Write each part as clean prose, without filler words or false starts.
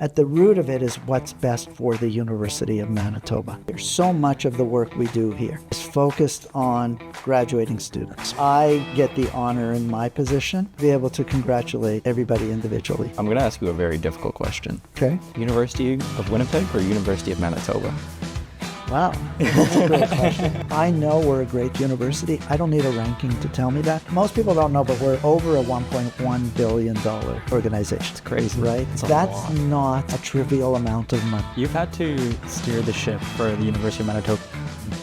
at the root of it is what's best for the University of Manitoba. There's so much of the work we do here is focused on graduating students. I get the honor in my position to be able to congratulate everybody individually. I'm going to ask you a very difficult question. Okay. University of Winnipeg or University of Manitoba? Wow, that's a great question. I know we're a great university. I don't need a ranking to tell me that. Most people don't know, but we're over a $1.1 billion organization. It's crazy. Right? That's not a trivial amount of money. You've had to steer the ship for the University of Manitoba.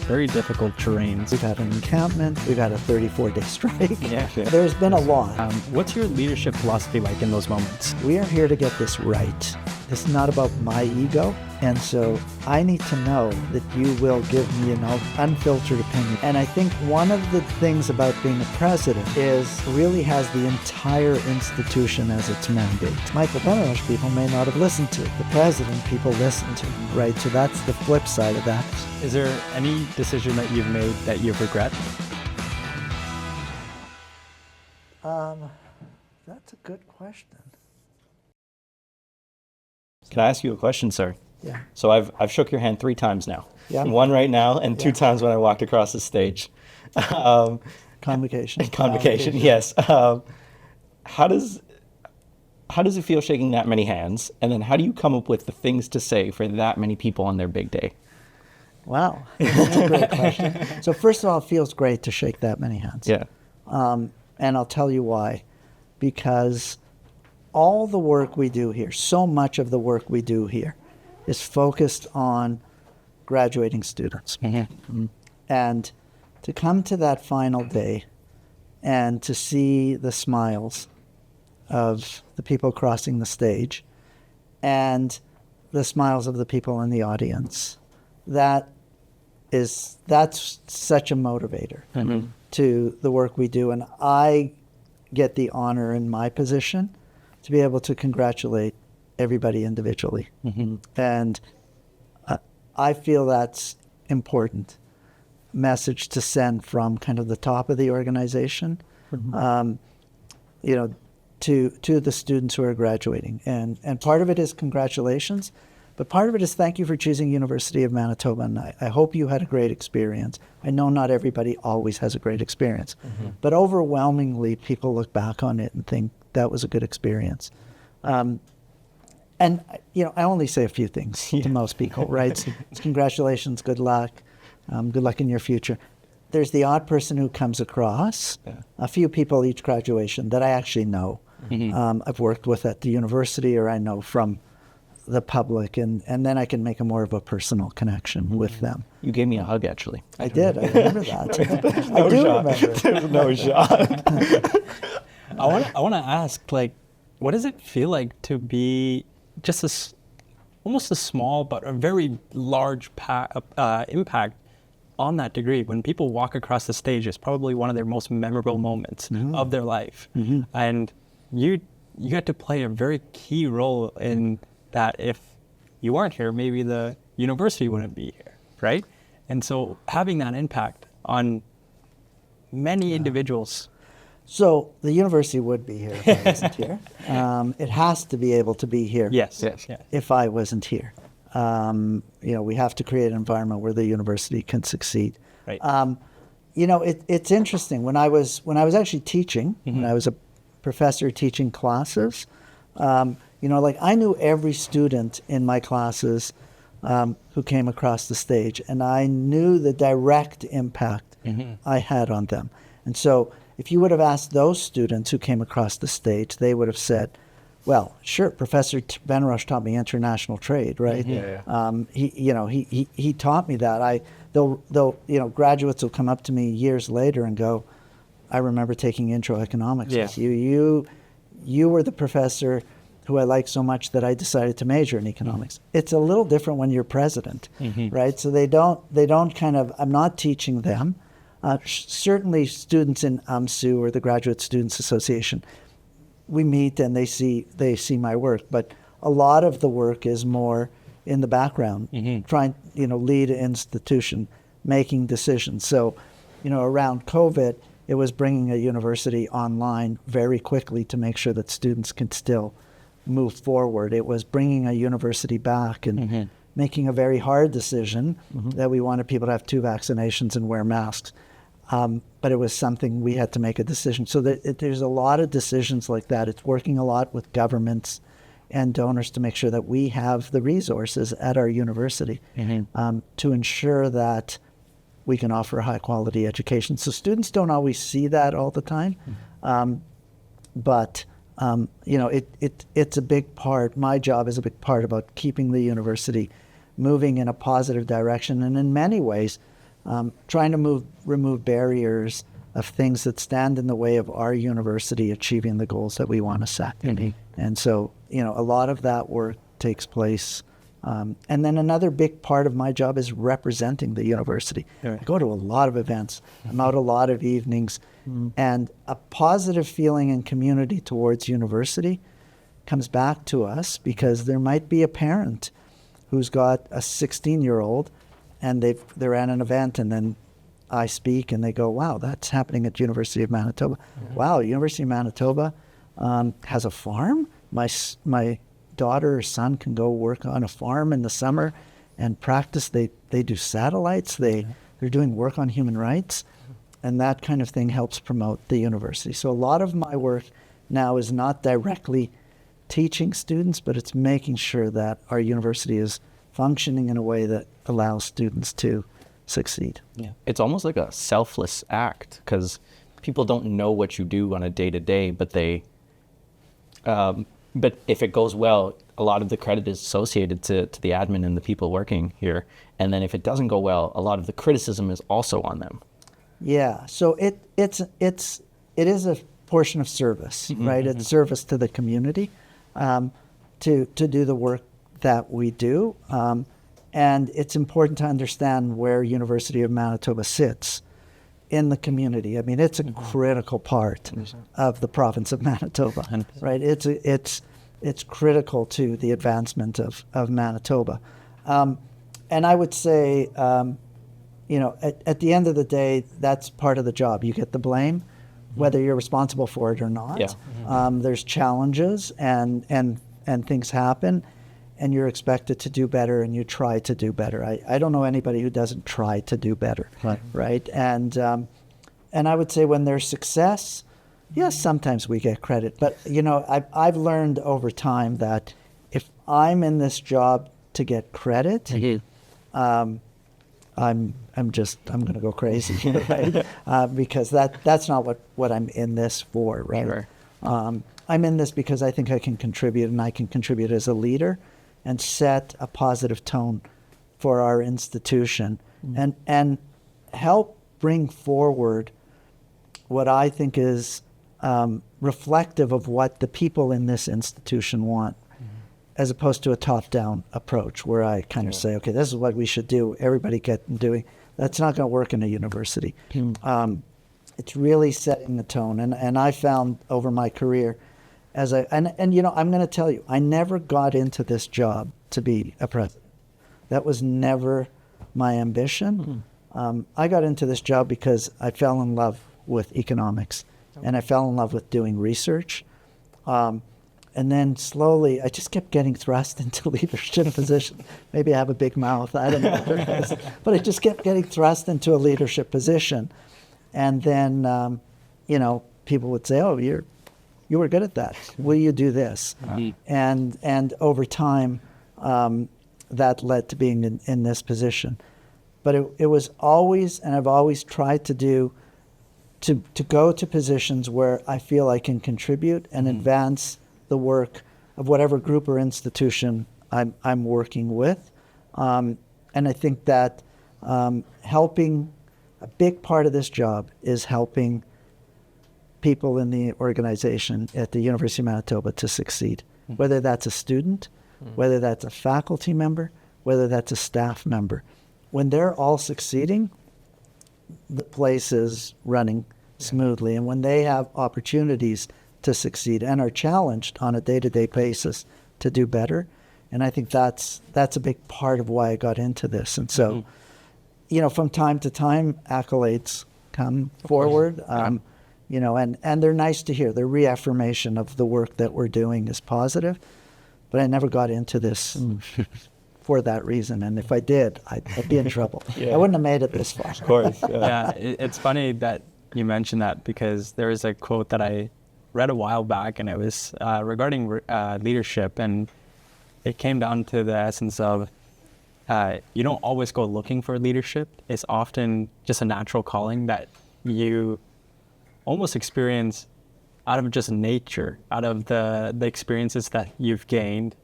Very difficult terrains. We've had an encampment. We've had a 34-day strike. Yeah. There's been a lot. What's your leadership philosophy like in those moments? We are here to get this right. It's not about my ego. And so I need to know that you will give me an unfiltered opinion. And I think one of the things about being a president is really has the entire institution as its mandate. Michael Benarroch people may not have listened to. The president people listen to, right? So that's the flip side of that. Is there any decision that you've made that you regret? That's a good question. Can I ask you a question, sir? Yeah. So I've shook your hand 3 times now. Yeah. One right now and 2 times when I walked across the stage. Convocation. Convocation, yes. How does it feel shaking that many hands? And then how do you come up with the things to say for that many people on their big day? Wow, that's a great question. So first of all, it feels great to shake that many hands. Yeah. And I'll tell you why. Because all the work we do here, so much of the work we do here, is focused on graduating students. Mm-hmm. And to come to that final day and to see the smiles of the people crossing the stage and the smiles of the people in the audience, that's such a motivator to the work we do. And I get the honor in my position to be able to congratulate everybody individually. And I feel that's important message to send from kind of the top of the organization, to the students who are graduating. And part of it is congratulations, but part of it is thank you for choosing University of Manitoba. And I hope you had a great experience. I know not everybody always has a great experience, but overwhelmingly people look back on it and think that was a good experience. And, I only say a few things to most people, right? It's congratulations, good luck in your future. There's the odd person who comes across, a few people each graduation that I actually know. I've worked with at the university or I know from the public, and then I can make a more of a personal connection with them. You gave me a hug, actually. I did. I remember that. No I do shot. remember. There's no shot. I want to ask, what does it feel like to be just almost a small but a very large impact on that degree? When people walk across the stage, it's probably one of their most memorable moments of their life. And you get to play a very key role in that. If you weren't here, maybe the university wouldn't be here, right? And so having that impact on many individuals. So the university would be here if I wasn't here. It has to be able to be here. Yes. If I wasn't here. We have to create an environment where the university can succeed. Right. It's interesting. When I was actually teaching, when I was a professor teaching classes, I knew every student in my classes who came across the stage, and I knew the direct impact I had on them. And so if you would have asked those students who came across the stage, they would have said, well, sure, Professor Benarroch taught me international trade, right? He taught me that. Graduates will come up to me years later and go, I remember taking intro economics with you. You were the professor who I liked so much that I decided to major in economics. It's a little different when you're president, right? So they don't kind of, I'm not teaching them. Certainly students in AMSU or the Graduate Students Association, we meet and they see my work, but a lot of the work is more in the background, trying, lead an institution, making decisions. So, around COVID, it was bringing a university online very quickly to make sure that students can still move forward. It was bringing a university back and making a very hard decision that we wanted people to have 2 vaccinations and wear masks. But it was something we had to make a decision. So there's a lot of decisions like that. It's working a lot with governments and donors to make sure that we have the resources at our university to ensure that we can offer a high quality education. So students don't always see that all the time, but it's a big part. My job is a big part about keeping the university moving in a positive direction, and in many ways, trying to remove barriers of things that stand in the way of our university achieving the goals that we want to set. And so, a lot of that work takes place. And then another big part of my job is representing the university. I go to a lot of events. I'm out a lot of evenings. And a positive feeling in community towards university comes back to us because there might be a parent who's got a 16-year-old and they're at an event, and then I speak and they go, wow, that's happening at University of Manitoba. Wow, University of Manitoba has a farm? My daughter or son can go work on a farm in the summer and practice. They do satellites. They're doing work on human rights. And that kind of thing helps promote the university. So a lot of my work now is not directly teaching students, but it's making sure that our university is functioning in a way that allows students to succeed. It's almost like a selfless act because people don't know what you do on a day-to-day, but but if it goes well, a lot of the credit is associated to the admin and the people working here. And then if it doesn't go well, a lot of the criticism is also on them. Yeah, so it is a portion of service, right? It's service to the community to do the work that we do. And it's important to understand where University of Manitoba sits in the community. I mean, it's a critical part of the province of Manitoba, right? It's critical to the advancement of Manitoba. And I would say, at the end of the day, that's part of the job. You get the blame, whether you're responsible for it or not. There's challenges and things happen, and you're expected to do better, and you try to do better. I don't know anybody who doesn't try to do better, right? And I would say when there's success, yes, sometimes we get credit. But, I've learned over time that if I'm in this job to get credit, I'm going to go crazy, right? Because that's not what I'm in this for, right? Sure. I'm in this because I think I can contribute, and I can contribute as a leader and set a positive tone for our institution and help bring forward what I think is reflective of what the people in this institution want, as opposed to a top-down approach where I kind of say, okay, this is what we should do, everybody get doing. That's not going to work in a university. It's really setting the tone. And I found over my career, I'm going to tell you, I never got into this job to be a president. That was never my ambition. I got into this job because I fell in love with economics, and I fell in love with doing research. And then slowly, I just kept getting thrust into leadership positions. Maybe I have a big mouth, I don't know. But I just kept getting thrust into a leadership position. And then, people would say, oh, you were good at that. Will you do this? And over time, that led to being in this position. But it was always, and I've always tried to go to positions where I feel I can contribute and advance the work of whatever group or institution I'm working with. And I think that helping, a big part of this job is helping people in the organization at the University of Manitoba to succeed, whether that's a student, whether that's a faculty member, whether that's a staff member. When they're all succeeding, the place is running smoothly. And when they have opportunities to succeed and are challenged on a day-to-day basis to do better, and I think that's a big part of why I got into this. And so, from time to time, accolades come forward. and they're nice to hear. Their reaffirmation of the work that we're doing is positive, but I never got into this for that reason. And if I did, I'd be in trouble. I wouldn't have made it this far. Of course. Yeah, it's funny that you mentioned that, because there is a quote that I read a while back, and it was regarding leadership, and it came down to the essence of you don't always go looking for leadership. It's often just a natural calling that you almost experience out of just nature, out of the experiences that you've gained.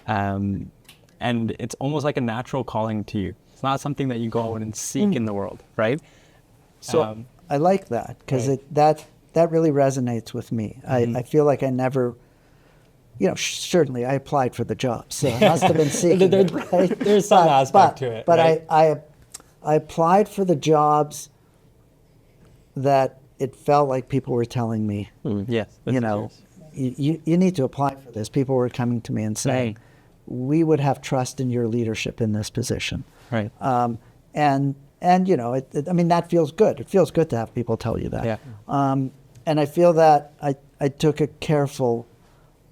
And it's almost like a natural calling to you. It's not something that you go out and seek in the world, right? So I like that, because that really resonates with me. I feel like I never, certainly I applied for the job, so I must have been seeking it, right? There's some aspect to it. But right? I applied for the jobs that it felt like people were telling me, Yes. you need to apply for this. People were coming to me and saying, we would have trust in your leadership in this position. Right. And that feels good. It feels good to have people tell you that. Yeah. And I feel that I took a careful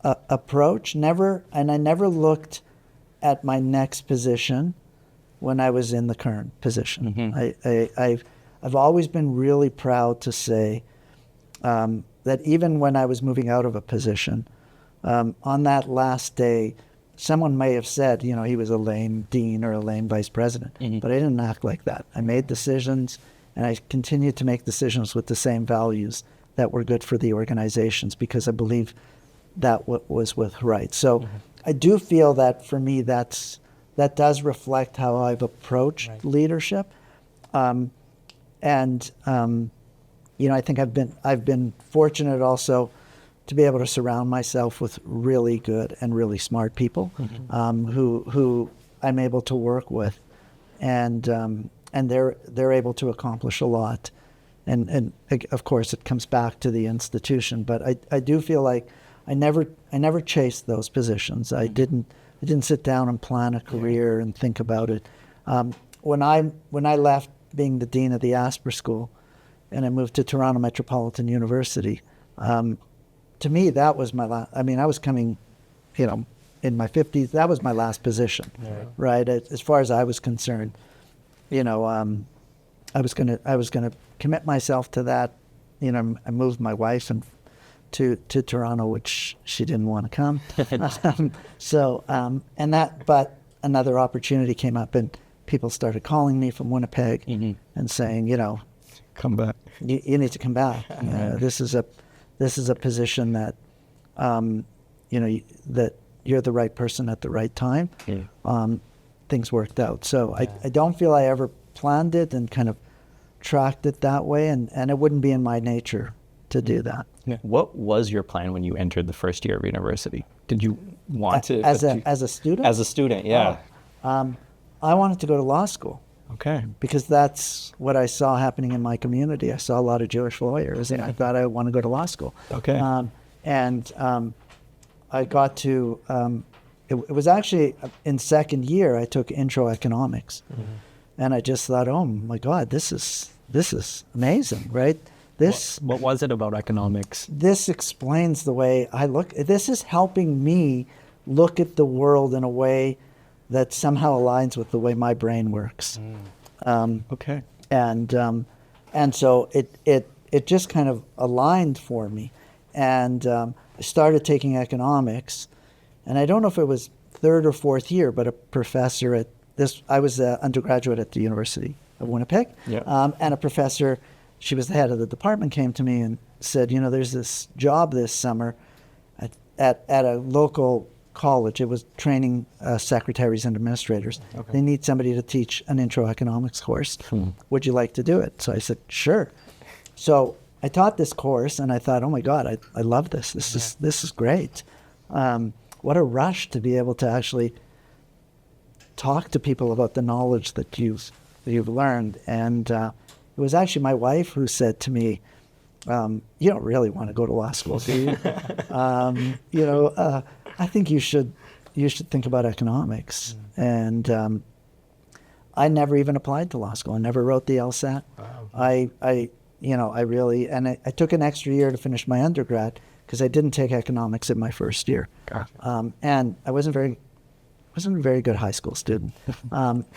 approach. I never looked at my next position when I was in the current position. Mm-hmm. I've always been really proud to say that even when I was moving out of a position, on that last day, someone may have said, he was a lame dean or a lame vice president, but I didn't act like that. I made decisions, and I continued to make decisions with the same values that were good for the organizations, because I believe that was right. So I do feel that for me, that does reflect how I've approached leadership. I think I've been fortunate also to be able to surround myself with really good and really smart people who I'm able to work with, and they're able to accomplish a lot. And of course, it comes back to the institution. But I do feel like I never chased those positions. I didn't sit down and plan a career and think about it. When I left being the dean of the Asper School, and I moved to Toronto Metropolitan University, to me, that was my last. I was coming, in my 50s. That was my last position, right? As far as I was concerned, I was gonna commit myself to that. I moved my wife to Toronto, which she didn't want to come. But another opportunity came up, and people started calling me from Winnipeg and saying, come back. You need to come back. This is a position that, that you're the right person at the right time. Things worked out. So I don't feel I ever planned it and kind of tracked it that way, and it wouldn't be in my nature to do that. What was your plan when you entered the first year of university? Did you want to... As a student? As a student, yeah. I wanted to go to law school. Okay. Because that's what I saw happening in my community. I saw a lot of Jewish lawyers, and I thought I want to go to law school. Okay. I got to, it was actually in second year, I took intro economics. And I just thought, oh my God, this is amazing, right? What was it about economics? This explains the way I look. This is helping me look at the world in a way that somehow aligns with the way my brain works. Okay. And so it just kind of aligned for me. And I started taking economics, and I don't know if it was third or fourth year, but a professor I was an undergraduate at the University of Winnipeg, and a professor, she was the head of the department, came to me and said, there's this job this summer at a local college. It was training secretaries and administrators. Okay. They need somebody to teach an intro economics course. Would you like to do it? So I said, sure. So I taught this course, and I thought, oh my God, I love this. This is great. What a rush to be able to actually talk to people about the knowledge that you've learned. And it was actually my wife who said to me, you don't really want to go to law school, do you? I think you should think about economics. And I never even applied to law school. I never wrote the LSAT. Wow. I really, and I took an extra year to finish my undergrad because I didn't take economics in my first year. Gotcha. And I wasn't a very good high school student.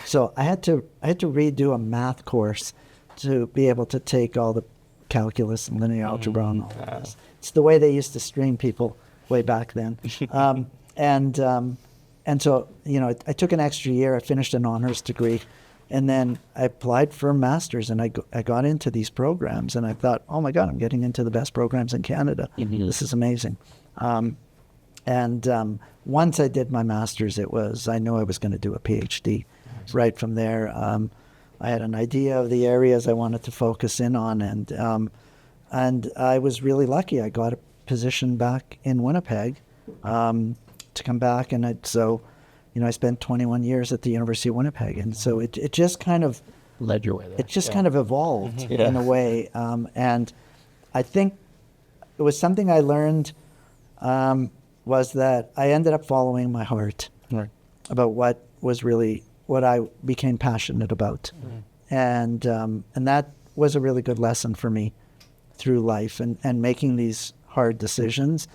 So I had to redo a math course to be able to take all the calculus and linear algebra and all of this. It's the way they used to stream people way back then. And so, I took an extra year. I finished an honors degree. And then I applied for a master's, and I got into these programs, and I thought, oh my God, I'm getting into the best programs in Canada. This is amazing. Once I did my master's, I knew I was going to do a PhD. Right from there, I had an idea of the areas I wanted to focus in on, and I was really lucky. I got a position back in Winnipeg to come back, and I spent 21 years at the University of Winnipeg, and so it just kind of Led your way there. it just kind of evolved in a way, and I think it was something I learned was that I ended up following my heart about what I became passionate about, and that was a really good lesson for me through life and making these hard decisions.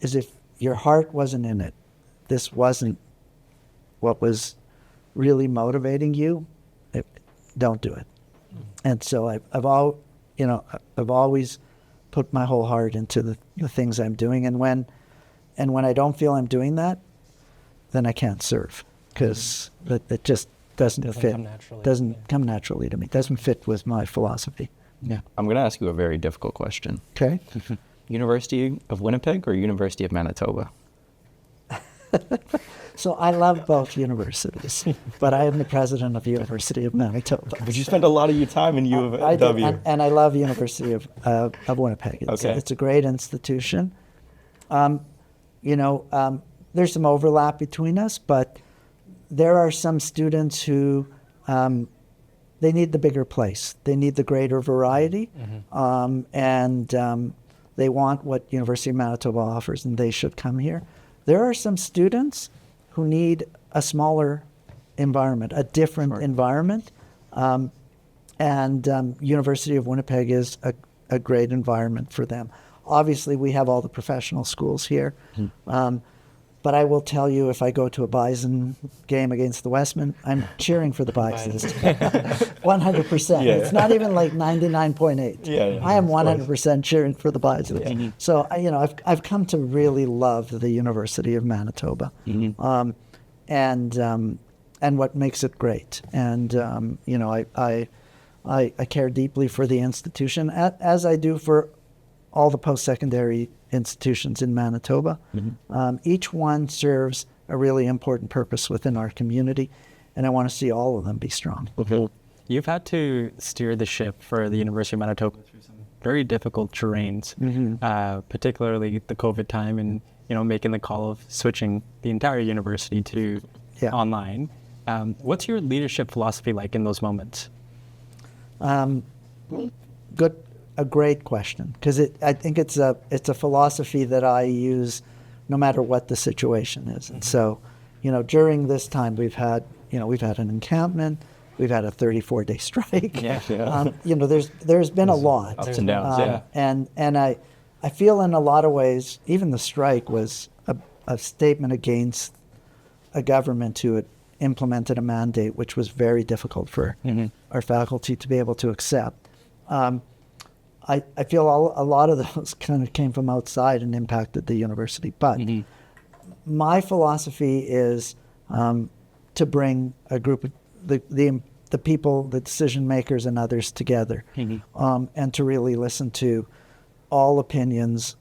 Is if your heart wasn't in it, this wasn't what was really motivating you, don't do it. And so I've always put my whole heart into the things I'm doing, and when I don't feel I'm doing that, then I can't serve because it just doesn't fit. Doesn't come naturally to me. Doesn't fit with my philosophy. Yeah. I'm going to ask you a very difficult question. Okay. University of Winnipeg or University of Manitoba? So I love both universities, but I am the president of the University of Manitoba. But you spent a lot of your time in U of I do, W. and I love University of Winnipeg. It's a great institution. There's some overlap between us, but there are some students who they need the bigger place. They need the greater variety, and they want what University of Manitoba offers, and they should come here. There are some students who need a smaller environment, a different environment, and University of Winnipeg is a great environment for them. Obviously, we have all the professional schools here, but I will tell you, if I go to a Bison game against the Westmen, I'm cheering for the Bisons, 100%. Yeah. It's not even like 99.8. Yeah, I am 100% cheering for the Bisons. Yeah. So I've come to really love the University of Manitoba, and what makes it great. And I care deeply for the institution, as I do for all the post-secondary institutions in Manitoba. Each one serves a really important purpose within our community, and I want to see all of them be strong. You've had to steer the ship for the University of Manitoba through some very difficult terrains, particularly the COVID time, and making the call of switching the entire university to online. What's your leadership philosophy like in those moments? A great question, because I think it's a philosophy that I use no matter what the situation is. And so, during this time we've had an encampment, we've had a 34-day strike. There's been a lot. Ups and downs. And I feel in a lot of ways, even the strike was a statement against a government who had implemented a mandate which was very difficult for our faculty to be able to accept. I feel a lot of those kind of came from outside and impacted the university. But my philosophy is to bring a group of the people, the decision makers and others together, and to really listen to all opinions.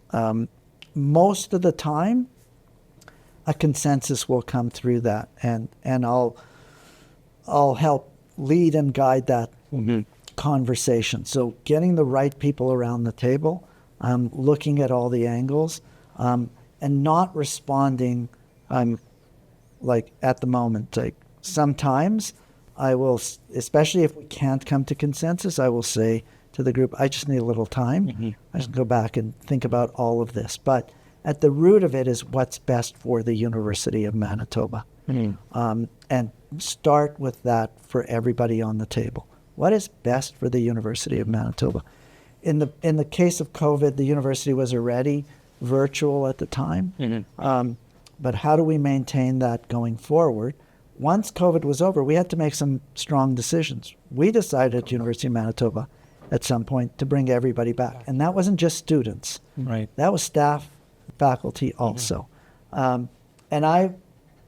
Most of the time, a consensus will come through that, and I'll help lead and guide that conversation. So getting the right people around the table, looking at all the angles, and not responding like at the moment. Like sometimes I will, especially if we can't come to consensus, I will say to the group, I just need a little time. I just go back and think about all of this. But at the root of it is what's best for the University of Manitoba. And start with that for everybody on the table. what is best for the University of Manitoba? In the case of COVID, the university was already virtual at the time. But how do we maintain that going forward? Once COVID was over, we had to make some strong decisions. We decided at University of Manitoba at some point to bring everybody back. And that wasn't just students. Right. That was staff, faculty also. And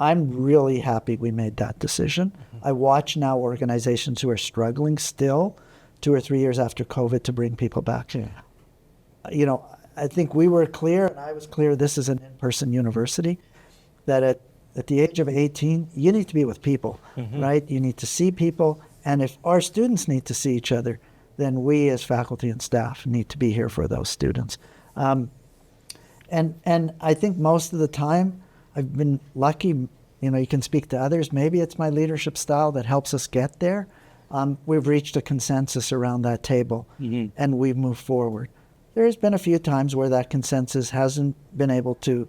I'm really happy we made that decision. I watch now organizations who are struggling still 2 or 3 years after COVID to bring people back. You know, I think we were clear, and I was clear, this is an in-person university, that at the age of 18, you need to be with people, right? You need to see people. And if our students need to see each other, then we as faculty and staff need to be here for those students. And I think most of the time I've been lucky, you know, you can speak to others. Maybe it's my leadership style that helps us get there. We've reached a consensus around that table and we've moved forward. There's been a few times where that consensus hasn't been able to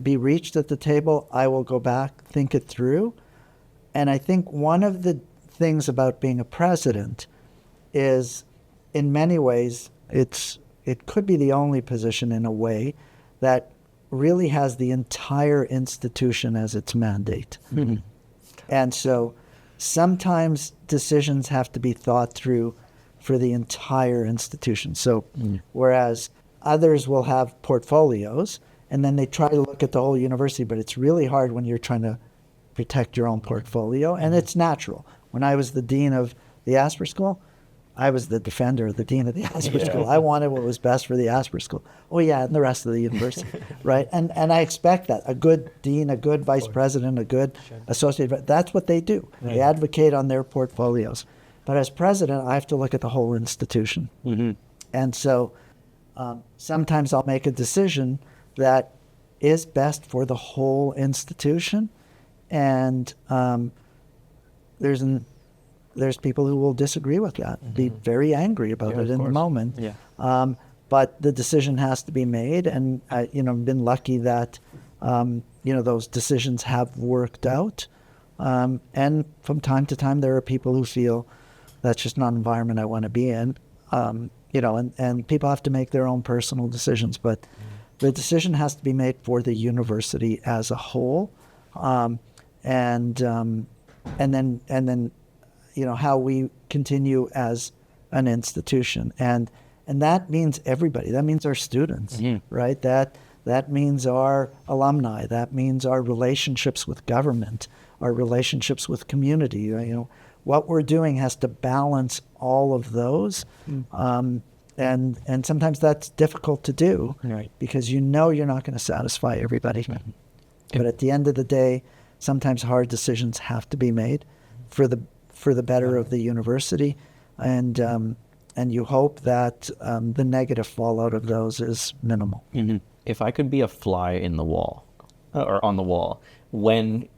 be reached at the table. I will go back, think it through. And I think one of the things about being a president is, in many ways, it could be the only position in a way that really has the entire institution as its mandate. And so sometimes decisions have to be thought through for the entire institution. So whereas others will have portfolios and then they try to look at the whole university, but it's really hard when you're trying to protect your own portfolio, and it's natural. When I was the dean of the Asper School, I was the defender of the dean of the Asper School. I wanted what was best for the Asper School. Oh yeah, and the rest of the university, right? And I expect that. A good dean, a good vice president, a good associate, that's what they do. They advocate on their portfolios. But as president, I have to look at the whole institution. And so sometimes I'll make a decision that is best for the whole institution. And there's people who will disagree with that, be very angry about it in the moment. But the decision has to be made, and I've been lucky that those decisions have worked out. And from time to time, there are people who feel that's just not an environment I want to be in. And people have to make their own personal decisions, but the decision has to be made for the university as a whole, and then how we continue as an institution, and that means everybody. That means our students, right? That means our alumni. That means our relationships with government, our relationships with community. What we're doing has to balance all of those, and sometimes that's difficult to do, because you're not going to satisfy everybody. But at the end of the day, sometimes hard decisions have to be made for the better of the university, and you hope that the negative fallout of those is minimal. If I could be a fly in the wall, or on the wall, when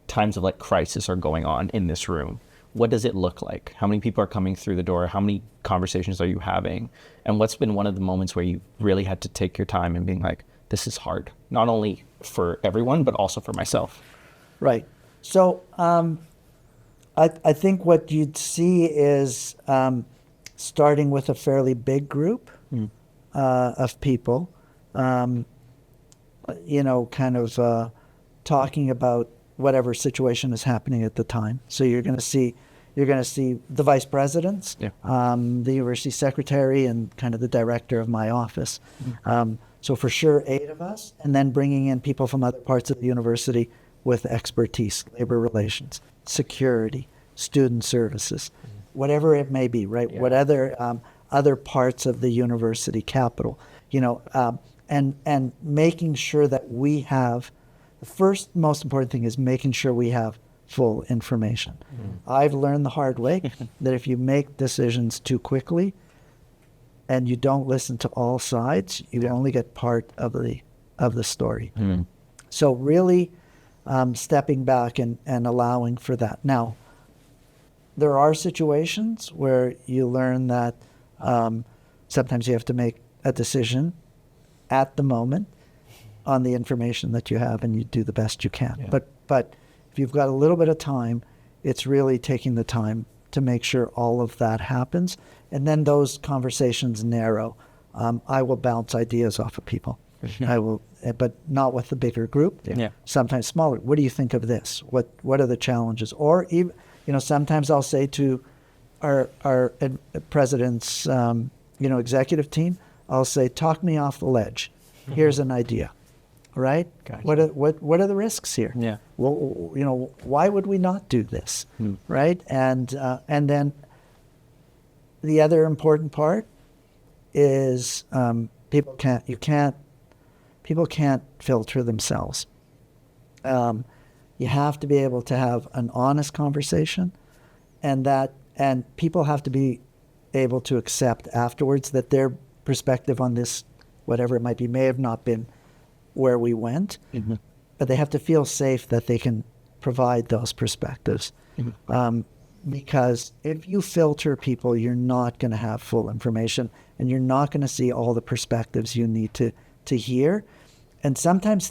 times of like crisis are going on in this room, what does it look like? How many people are coming through the door? How many conversations are you having? And what's been one of the moments where you really had to take your time and being like, this is hard, not only for everyone, but also for myself? Right. So I think what you'd see is starting with a fairly big group of people, talking about whatever situation is happening at the time. So you're going to see the vice presidents, the university secretary, and kind of the director of my office. So for sure, 8 of us, and then bringing in people from other parts of the university with expertise, labor relations, security, student services, whatever it may be, right? What other parts of the university capital, and making sure that we have, the first most important thing is making sure we have full information. I've learned the hard way that if you make decisions too quickly and you don't listen to all sides, you only get part of the story. So really stepping back and allowing for that. Now, there are situations where you learn that sometimes you have to make a decision at the moment on the information that you have, and you do the best you can. But if you've got a little bit of time, it's really taking the time to make sure all of that happens. And then those conversations narrow. I will bounce ideas off of people. I will, but not with the bigger group. Yeah. Sometimes smaller. What do you think of this? What are the challenges? Or even, sometimes I'll say to our president's, executive team, I'll say, talk me off the ledge. Here's an idea. Right? Gotcha. What are the risks here? Yeah. Well, why would we not do this? Right? And then the other important part is people can't filter themselves. You have to be able to have an honest conversation, and people have to be able to accept afterwards that their perspective on this, whatever it might be, may have not been where we went, but they have to feel safe that they can provide those perspectives. Because if you filter people, you're not going to have full information, and you're not going to see all the perspectives you need to hear. And sometimes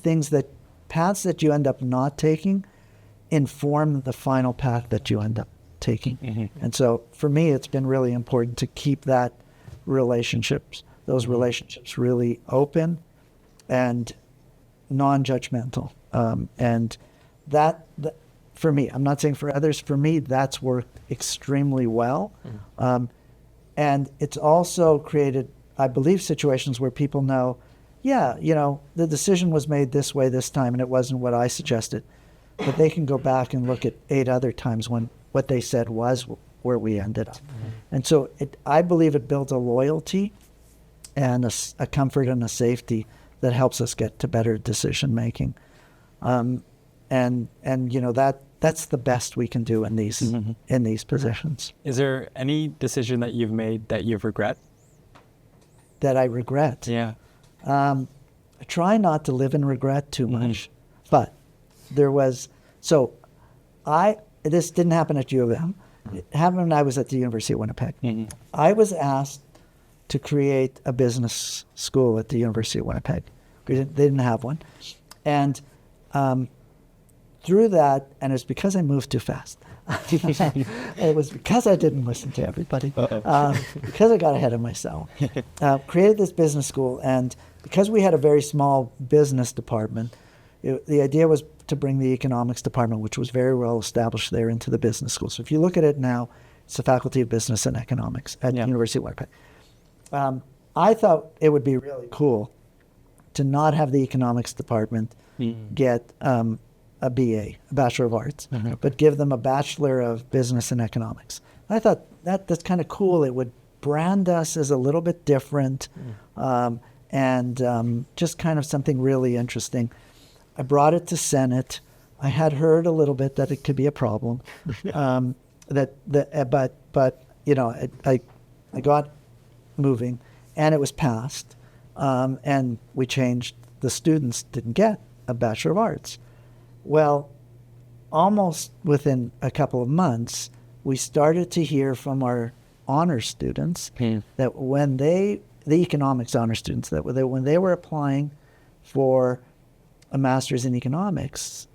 paths that you end up not taking inform the final path that you end up taking. And so for me, it's been really important to keep those relationships really open and non-judgmental. And that, for me, I'm not saying for others, for me, that's worked extremely well. And it's also created, I believe, situations where people know, the decision was made this way this time and it wasn't what I suggested. But they can go back and look at 8 other times when what they said was where we ended up. And so I believe it builds a loyalty and a comfort and a safety that helps us get to better decision making. That's the best we can do in these positions. Is there any decision that you've made that you've regret? That I regret? Yeah. I try not to live in regret too much, but there was, this didn't happen at U of M. It happened when I was at the University of Winnipeg. I was asked to create a business school at the University of Winnipeg. They didn't have one. And through that, and it's because I moved too fast. It was because I didn't listen to everybody, because I got ahead of myself. Created this business school, and because we had a very small business department, the idea was to bring the economics department, which was very well established there, into the business school. So if you look at it now, it's the Faculty of Business and Economics at the University of Winnipeg. I thought it would be really cool to not have the economics department get a BA, a Bachelor of Arts, but give them a Bachelor of Business and Economics. I thought that's kind of cool. It would brand us as a little bit different, and just kind of something really interesting. I brought it to Senate. I had heard a little bit that it could be a problem, but I got moving, and it was passed, and we changed. The students didn't get a Bachelor of Arts. Well, almost within a couple of months, we started to hear from our honor students that when the economics honor students, when they were applying for a master's in economics,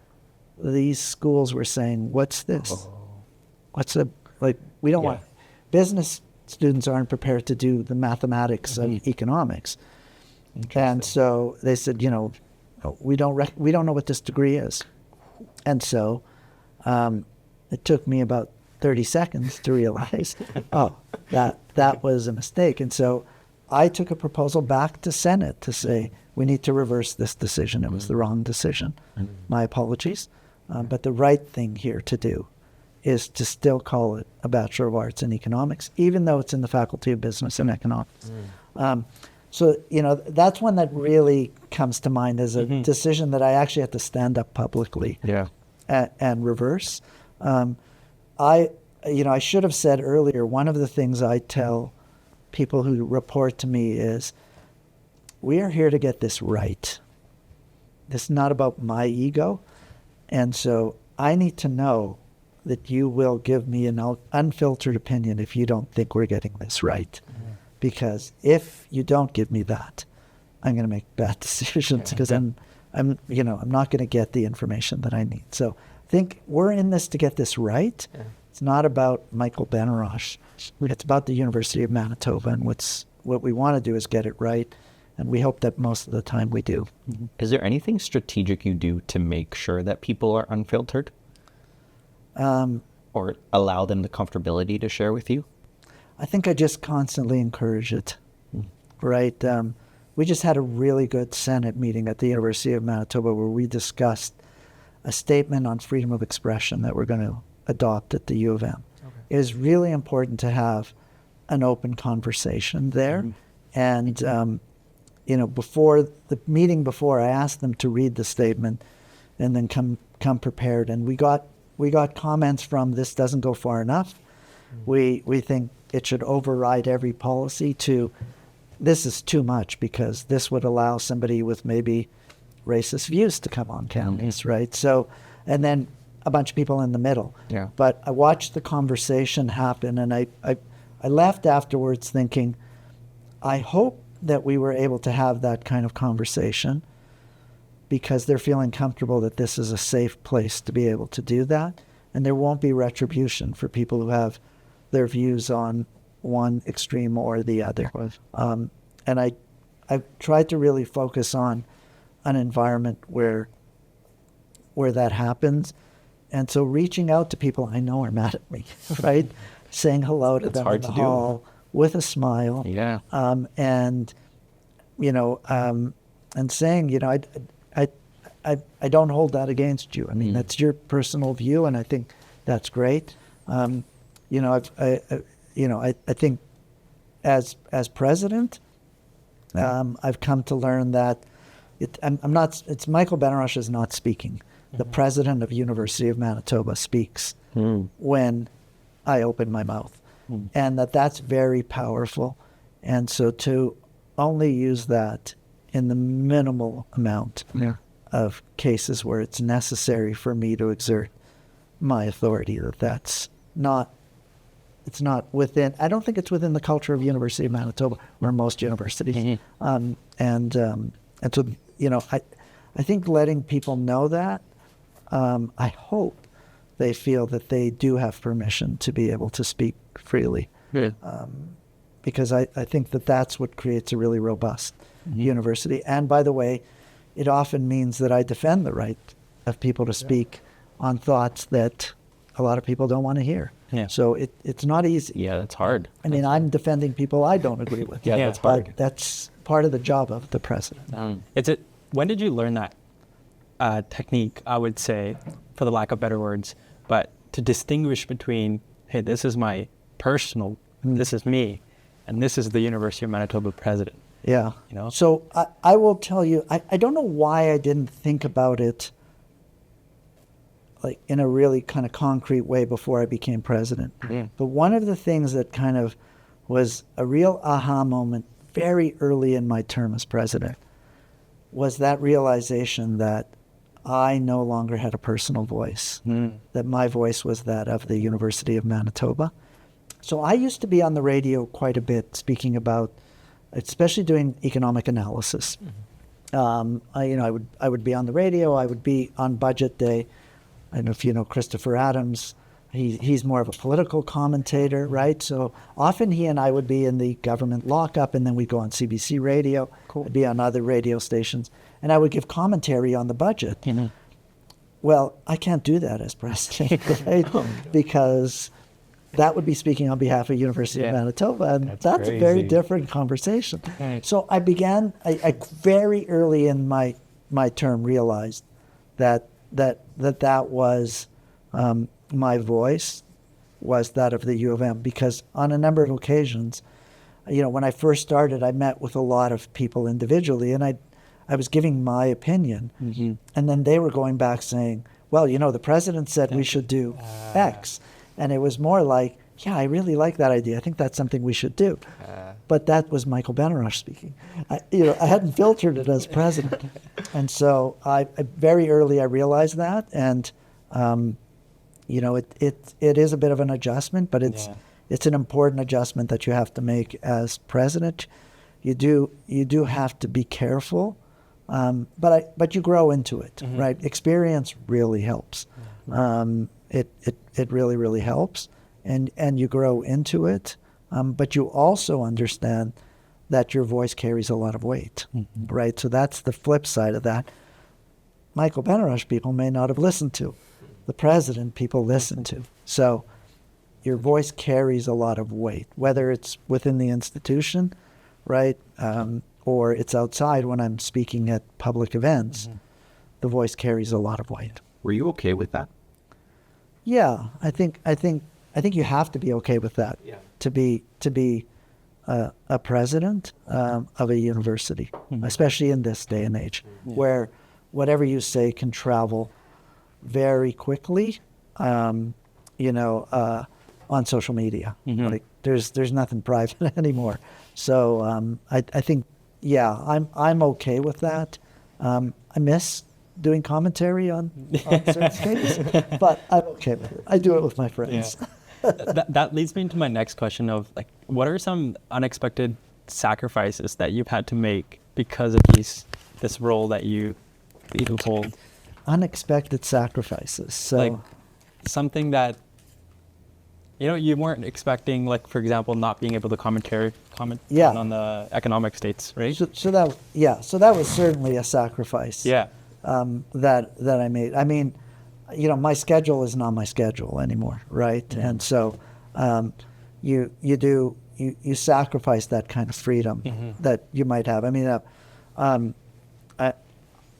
these schools were saying, "What's this? We don't want." Business students aren't prepared to do the mathematics of economics, and so they said, we don't know what this degree is. And so it took me about 30 seconds to realize, that was a mistake. And so I took a proposal back to Senate to say, we need to reverse this decision. It was the wrong decision. My apologies. But the right thing here to do is to still call it a Bachelor of Arts in Economics, even though it's in the Faculty of Business and Economics. So, that's one that really comes to mind as a decision that I actually had to stand up publicly and reverse. I should have said earlier, one of the things I tell people who report to me is, we are here to get this right. This is not about my ego. And so I need to know that you will give me an unfiltered opinion if you don't think we're getting this right. Because if you don't give me that, I'm going to make bad decisions because I'm not going to get the information that I need. So I think we're in this to get this right, It's not about Michael Benarroch. It's about the University of Manitoba, and what we want to do is get it right, and we hope that most of the time we do. Is there anything strategic you do to make sure that people are unfiltered? Or allow them the comfortability to share with you? I think I just constantly encourage it, right? We just had a really good Senate meeting at the University of Manitoba where we discussed a statement on freedom of expression that we're going to adopt at the U of M. Okay. It is really important to have an open conversation there. And, before the meeting I asked them to read the statement and then come prepared. And we got comments from, this doesn't go far enough. We think it should override every policy, to this is too much because this would allow somebody with maybe racist views to come on campus, right? So, and then a bunch of people in the middle. Yeah. But I watched the conversation happen, and I left afterwards thinking, I hope that we were able to have that kind of conversation because they're feeling comfortable that this is a safe place to be able to do that, and there won't be retribution for people who have their views on one extreme or the other. And I tried to really focus on an environment where that happens. And so reaching out to people I know are mad at me, right? Saying hello to them in the hall with a smile. Yeah. And saying, I don't hold that against you. I mean, that's your personal view, and I think that's great. I think as president, I've come to learn that it's Michael Benarroch is not speaking. The president of University of Manitoba speaks when I open my mouth, and that's very powerful. And so to only use that in the minimal amount of cases where it's necessary for me to exert my authority, it's not within, I don't think it's within the culture of University of Manitoba or most universities. And so, I think letting people know that, I hope they feel that they do have permission to be able to speak freely. Because I think that's what creates a really robust university. And by the way, it often means that I defend the right of people to speak on thoughts that a lot of people don't want to hear. Yeah. So it's not easy. Yeah, that's hard. I mean, I'm defending people I don't agree with. That's hard. But that's part of the job of the president. When did you learn that technique, I would say, for the lack of better words, but to distinguish between, hey, this is my personal, this is me, and this is the University of Manitoba president? Yeah. So I will tell you, I don't know why I didn't think about it like in a really kind of concrete way before I became president. But one of the things that kind of was a real aha moment very early in my term as president was that realization that I no longer had a personal voice, that my voice was that of the University of Manitoba. So I used to be on the radio quite a bit speaking about, especially doing economic analysis. I would be on the radio, I would be on budget day. I don't know if you know Christopher Adams. He's more of a political commentator, right? So often he and I would be in the government lockup, and then we'd go on CBC radio. I'd be on other radio stations, and I would give commentary on the budget. Well, I can't do that as president, right? Because that would be speaking on behalf of University of Manitoba, and that's a very different conversation. Right. So I very early in my term realized that was my voice was that of the U of M, because on a number of occasions, when I first started, I met with a lot of people individually, and I was giving my opinion, and then they were going back saying, well, the president said we should do X. And it was more like, yeah, I really like that idea. I think that's something we should do. But that was Michael Benarroch speaking. I hadn't filtered it as president. And so I very early I realized that. And, it is a bit of an adjustment, but it's an important adjustment that you have to make as president. You do have to be careful, but you grow into it, right? Experience really helps. It really, really helps, and you grow into it. But you also understand that your voice carries a lot of weight, right? So that's the flip side of that. Michael Benarroch people may not have listened to. The president people listen to. So your voice carries a lot of weight, whether it's within the institution, right, or it's outside when I'm speaking at public events. The voice carries a lot of weight. Were you okay with that? Yeah, I think you have to be okay with that. Yeah. To be a president of a university, especially in this day and age, where whatever you say can travel very quickly, on social media. Like there's nothing private anymore. So I think, yeah, I'm okay with that. I miss doing commentary on certain things, but I'm okay with it. I do it with my friends. Yeah. That leads me into my next question of like, what are some unexpected sacrifices that you've had to make because of this role that you hold? Unexpected sacrifices. So like something that you weren't expecting, like for example, not being able to comment Yeah. on the economic states, right? so that was certainly a sacrifice. Yeah. That I made. I mean, my schedule is not my schedule anymore, right? Yeah. And so you sacrifice that kind of freedom that you might have. I mean,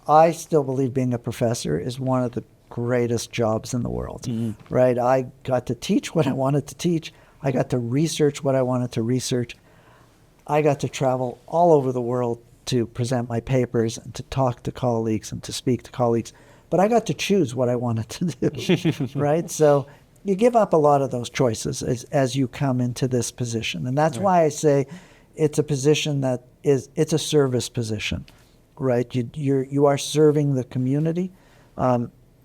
I still believe being a professor is one of the greatest jobs in the world, right? I got to teach what I wanted to teach. I got to research what I wanted to research. I got to travel all over the world to present my papers and to talk to colleagues and to speak to colleagues. But I got to choose what I wanted to do, right? So you give up a lot of those choices as you come into this position. And that's why I say it's a position it's a service position, right? You are serving the community.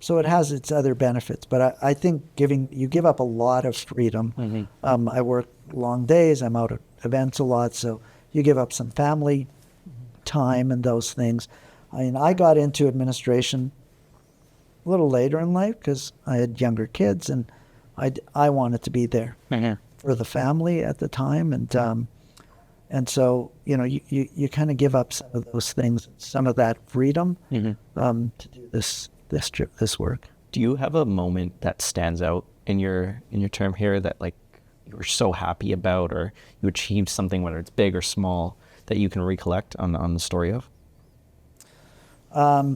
So it has its other benefits. But I think you give up a lot of freedom. I work long days. I'm out at events a lot. So you give up some family time and those things. I mean, I got into administration a little later in life because I had younger kids and I wanted to be there for the family at the time, and so you kind of give up some of those things, some of that freedom to do this work. Do you have a moment that stands out in your term here that like you were so happy about, or you achieved something, whether it's big or small, that you can recollect on the story of? A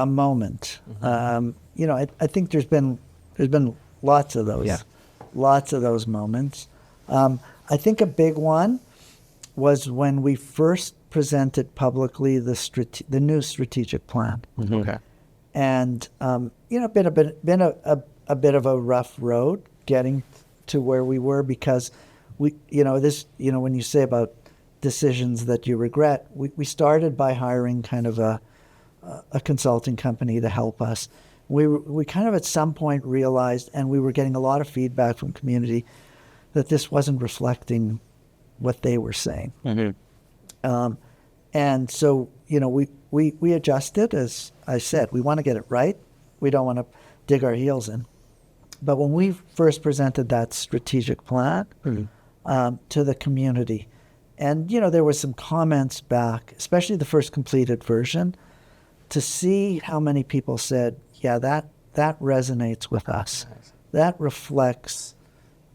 moment. I think there's been lots of those. Yeah. Lots of those moments. I think a big one was when we first presented publicly the new strategic plan. Okay. And been a bit of a rough road getting to where we were, because when you say about decisions that you regret, we started by hiring kind of a consulting company to help us. We kind of at some point realized, and we were getting a lot of feedback from community, that this wasn't reflecting what they were saying. And so, we adjusted. As I said, we want to get it right. We don't want to dig our heels in. But when we first presented that strategic plan to the community, and, there was some comments back, especially the first completed version, to see how many people said, yeah, that resonates with us. Nice. That reflects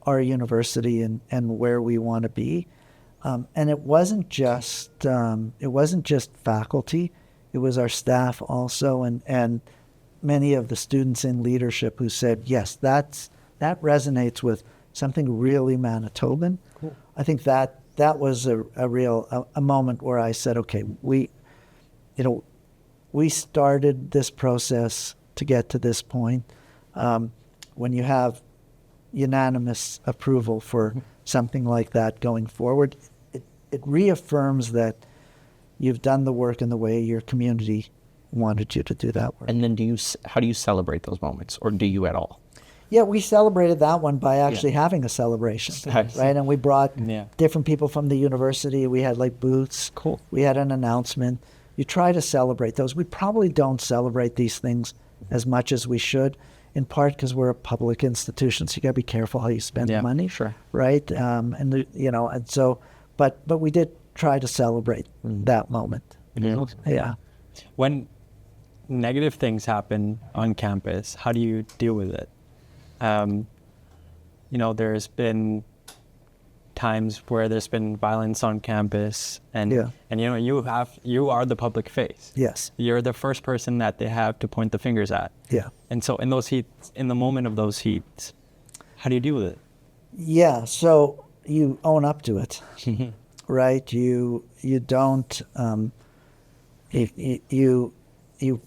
our university and where we want to be. And it wasn't just faculty, it was our staff also, and many of the students in leadership who said, yes, that resonates with something really Manitoban. Cool. I think that was a real moment where I said, okay, we started this process to get to this point. When you have unanimous approval for something like that going forward, it reaffirms that you've done the work in the way your community wanted you to do that work. And then how do you celebrate those moments, or do you at all? Yeah, we celebrated that one by actually having a celebration, Nice. right? And we brought Yeah. different people from the university. We had like booths. Cool. We had an announcement. you try to celebrate those. We probably don't celebrate these things as much as we should, in part because we're a public institution, so you got to be careful how you spend money, sure. right? And so, but we did try to celebrate that moment. Yeah. When negative things happen on campus, how do you deal with it? There's been times where there's been violence on campus, and you are the public face. Yes. You're the first person that they have to point the fingers at. Yeah. And so in the moment of those heats, how do you deal with it? Yeah. So you own up to it, right? You don't. You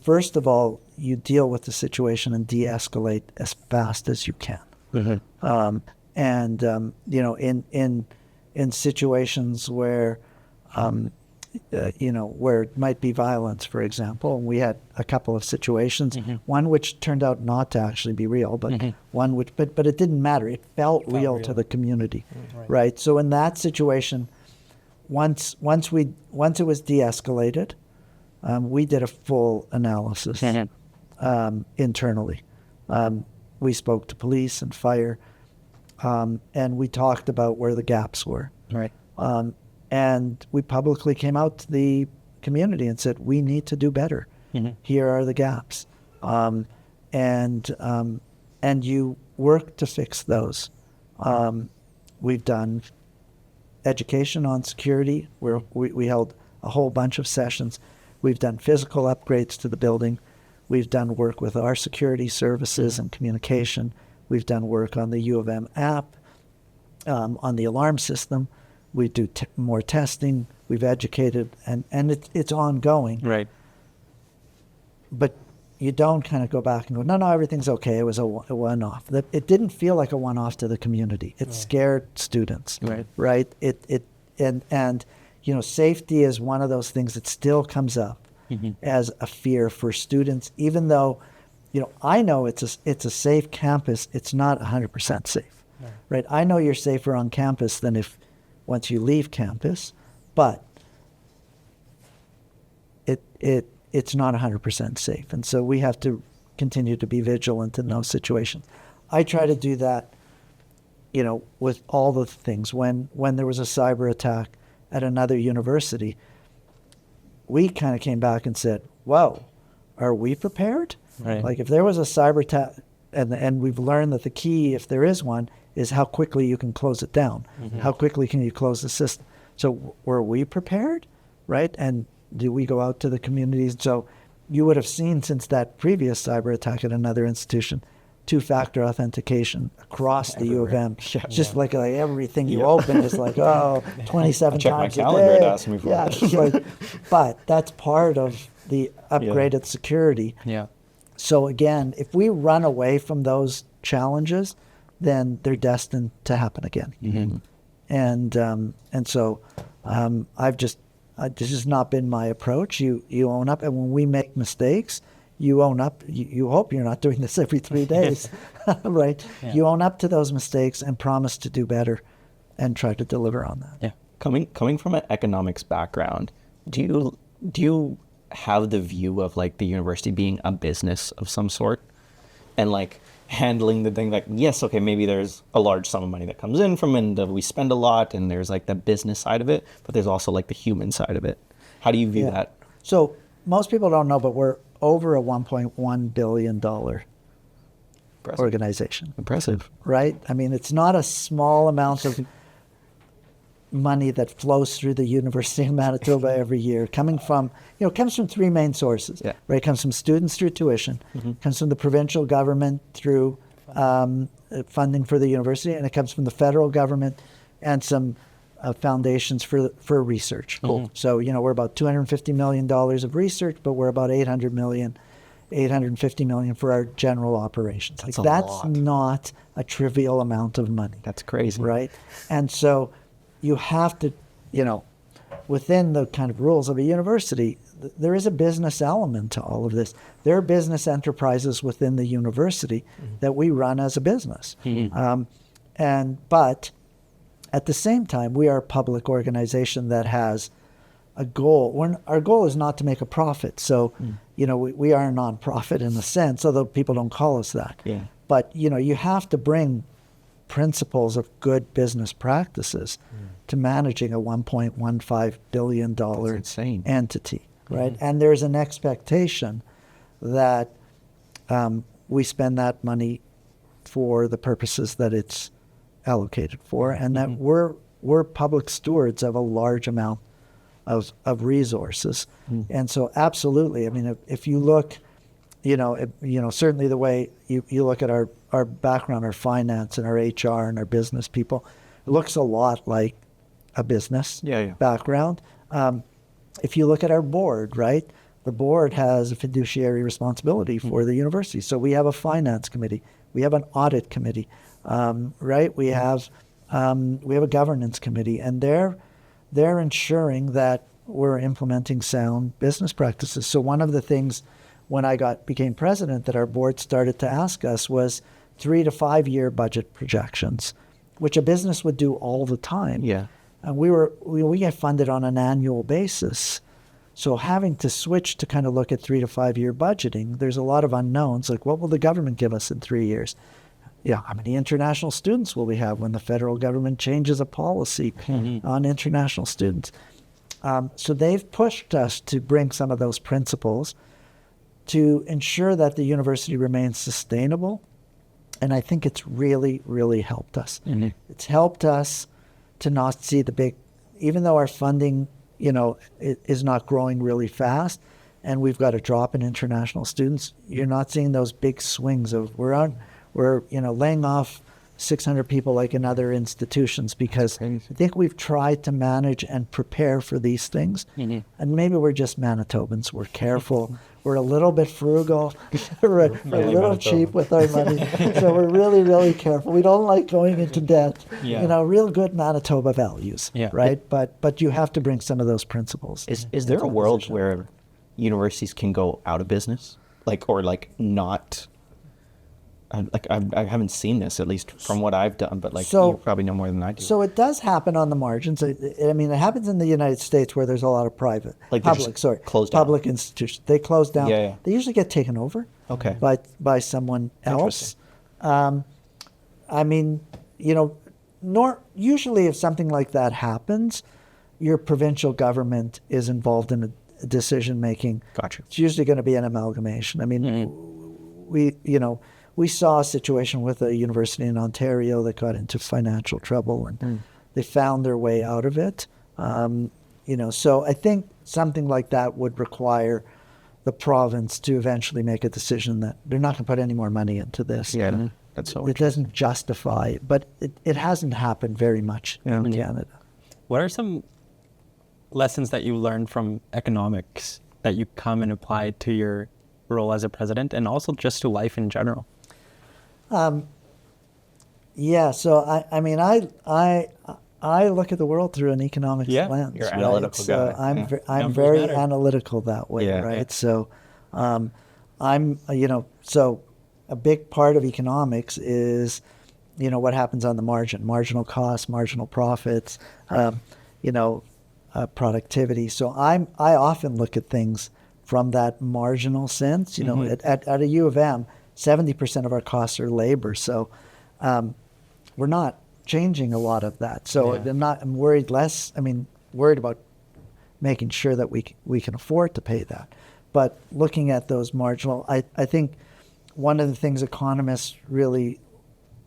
first of all, you deal with the situation and de-escalate as fast as you can. In situations where, where it might be violence, for example, and we had a couple of situations, one which turned out not to actually be real, but one which, but it didn't matter. It felt real to the community, right? So in that situation, once it was de-escalated, we did a full analysis internally. We spoke to police and fire, and we talked about where the gaps were. Right. And we publicly came out to the community and said, we need to do better. Here are the gaps. And you work to fix those. We've done education on security, where we held a whole bunch of sessions. We've done physical upgrades to the building. We've done work with our security services and communication. We've done work on the U of M app, on the alarm system. We do more testing. We've educated, and it's ongoing. Right. But you don't kind of go back and go, no, everything's okay. It was a one-off. It didn't feel like a one-off to the community. It scared students. Right. And safety is one of those things that still comes up as a fear for students, even though, I know it's a safe campus. It's not 100% safe, right? I know you're safer on campus than once you leave campus, but it's not 100% safe. And so we have to continue to be vigilant in those situations. I try to do that, with all the things. When there was a cyber attack at another university, we kind of came back and said, whoa, are we prepared? Right. Like if there was a cyber attack, and we've learned that the key, if there is one, is how quickly you can close it down. How quickly can you close the system? So were we prepared, right? And do we go out to the communities? So you would have seen since that previous cyber attack at another institution, two-factor authentication across the U of M. Just like everything you open is like, 27 check times my a calendar, day. it asks me for yeah, it. it's like, but that's part of the upgraded security. Yeah. So again, if we run away from those challenges, then they're destined to happen again. And so this has not been my approach. You own up, and when we make mistakes, you own up. You hope you're not doing this every 3 days, right? Yeah. You own up to those mistakes and promise to do better, and try to deliver on that. Yeah. Coming from an economics background, do you have the view of like the university being a business of some sort, and like handling the thing like, yes, okay, maybe there's a large sum of money that comes in from, and we spend a lot, and there's like the business side of it, but there's also like the human side of it. How do you view that? So most people don't know, but we're over a $1.1 billion organization. Impressive. Right? I mean, it's not a small amount of money that flows through the University of Manitoba every year, coming from, comes from three main sources. Yeah. Right? It comes from students through tuition, comes from the provincial government through funding for the university, and it comes from the federal government and some foundations for research. Cool. So, we're about $250 million of research, but we're about $850 million for our general operations. That's that's lot. Not a trivial amount of money. That's crazy. Right? And so you have to, within the kind of rules of a university, there is a business element to all of this. There are business enterprises within the university that we run as a business. But at the same time, we are a public organization that has a goal. Our goal is not to make a profit. So, we are a nonprofit in a sense, although people don't call us that. Yeah. But, you have to bring principles of good business practices to managing a $1.15 billion That's insane. entity, right? And there's an expectation that we spend that money for the purposes that it's allocated for, and that we're public stewards of a large amount of resources. And so absolutely, I mean, if you look, certainly the way you look at our background, our finance and our HR and our business people, it looks a lot like a business background. If you look at our board, right, the board has a fiduciary responsibility for the university. So we have a finance committee, we have an audit committee, right? We have a governance committee, and they're ensuring that we're implementing sound business practices. So one of the things when I became president that our board started to ask us was 3 to 5 year budget projections, which a business would do all the time. Yeah. And we get funded on an annual basis. So having to switch to kind of look at 3 to 5 year budgeting, there's a lot of unknowns. Like, what will the government give us in 3 years? Yeah, how many international students will we have when the federal government changes a policy on international students? So they've pushed us to bring some of those principles to ensure that the university remains sustainable. And I think it's really, really helped us. It's helped us to not see the big, even though our funding, is not growing really fast, and we've got a drop in international students, you're not seeing those big swings of we're laying off 600 people like in other institutions, because I think we've tried to manage and prepare for these things. And maybe we're just Manitobans. We're careful. We're a little bit frugal. we're a little cheap with our money. So we're really, really careful. We don't like going into debt. Real good Manitoba values, right? But you have to bring some of those principles. Is there a world where universities can go out of business? Not... I haven't seen this, at least from what I've done, but you probably know more than I do. So it does happen on the margins. It happens in the United States where there's a lot of public institutions. They close down. They usually get taken over by someone else. Usually if something like that happens, your provincial government is involved in a decision making. Gotcha. It's usually going to be an amalgamation. We saw a situation with a university in Ontario that got into financial trouble, and they found their way out of it. So I think something like that would require the province to eventually make a decision that they're not going to put any more money into this. Yeah, that's so. It doesn't justify, but it hasn't happened very much in Canada. What are some lessons that you learned from economics that you come and apply to your role as a president, and also just to life in general? So I look at the world through an economics lens. You're right? analytical so guy. I'm very analytical that way, right? Yeah. So so a big part of economics is, what happens on the margin, marginal costs, marginal profits, productivity. So I often look at things from that marginal sense. At a U of M, 70% of our costs are labor. So we're not changing a lot of that. So I'm worried worried about making sure that we can afford to pay that. But looking at those marginal, I think one of the things economists really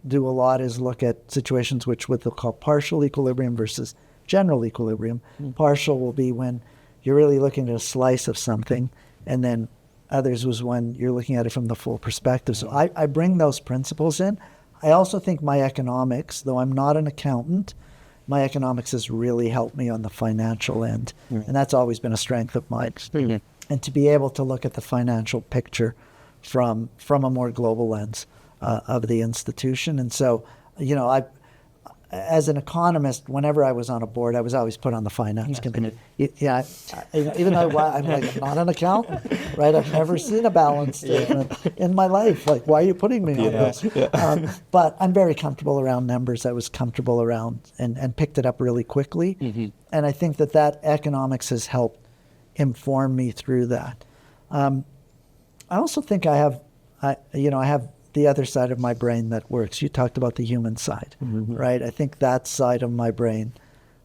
do a lot is look at situations what they'll call partial equilibrium versus general equilibrium. Partial will be when you're really looking at a slice of something, and then others was when you're looking at it from the full perspective. So I bring those principles in. I also think my economics, though I'm not an accountant, my economics has really helped me on the financial end. And that's always been a strength of mine. And to be able to look at the financial picture from a more global lens of the institution. And so, as an economist, whenever I was on a board, I was always put on the finance committee. Yeah, even though I'm like, I'm not an accountant, right? I've never seen a balance statement in my life. Like, why are you putting me on this? But I'm very comfortable around numbers. I was comfortable around and picked it up really quickly. And I think that economics has helped inform me through that. I also think I have the other side of my brain that works. You talked about the human side, right? I think that side of my brain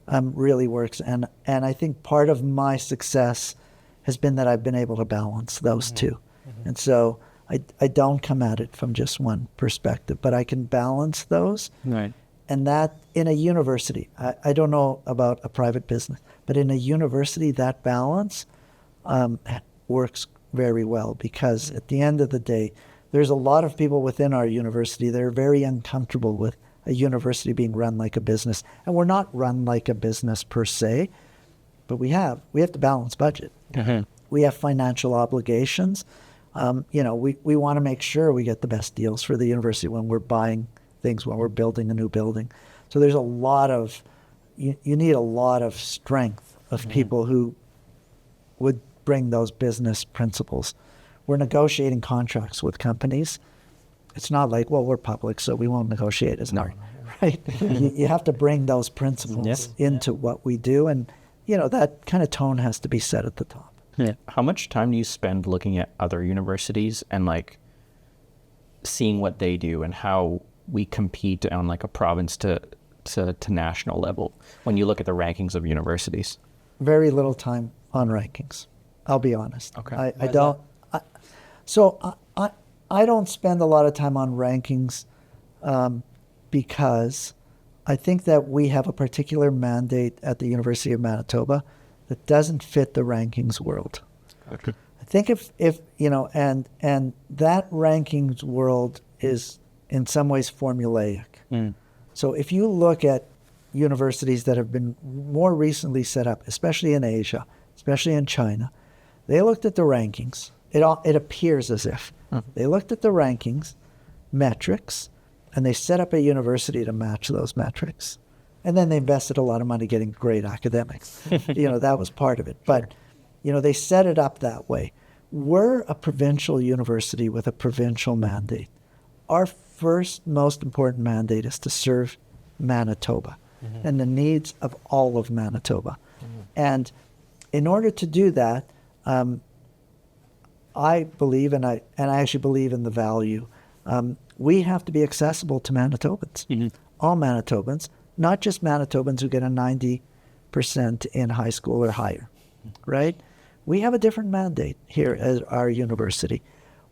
really works. And I think part of my success has been that I've been able to balance those two. And so I don't come at it from just one perspective, but I can balance those. Right. And that in a university, I don't know about a private business, but in a university, that balance works very well, because at the end of the day, there's a lot of people within our university that are very uncomfortable with a university being run like a business. And we're not run like a business per se, but we have to balance budget. We have financial obligations. We want to make sure we get the best deals for the university when we're buying things, when we're building a new building. So there's a lot of, you need a lot of strength of people who would bring those business principles. We're negotiating contracts with companies. It's not like, well, we're public, so we won't negotiate as much, right? You have to bring those principles into what we do, and that kind of tone has to be set at the top. Yeah. How much time do you spend looking at other universities and like seeing what they do and how we compete on like a province to national level when you look at the rankings of universities? Very little time on rankings, I'll be honest. Okay. I don't spend a lot of time on rankings because I think that we have a particular mandate at the University of Manitoba that doesn't fit the rankings world. Okay. I think if and that rankings world is in some ways formulaic. So if you look at universities that have been more recently set up, especially in Asia, especially in China, they looked at the rankings. It appears as if they looked at the rankings, metrics, and they set up a university to match those metrics. And then they invested a lot of money getting great academics. That was part of it. But, they set it up that way. We're a provincial university with a provincial mandate. Our first most important mandate is to serve Manitoba and the needs of all of Manitoba. And in order to do that, I believe, and I actually believe in the value, we have to be accessible to Manitobans, all Manitobans, not just Manitobans who get a 90% in high school or higher, right? We have a different mandate here at our university.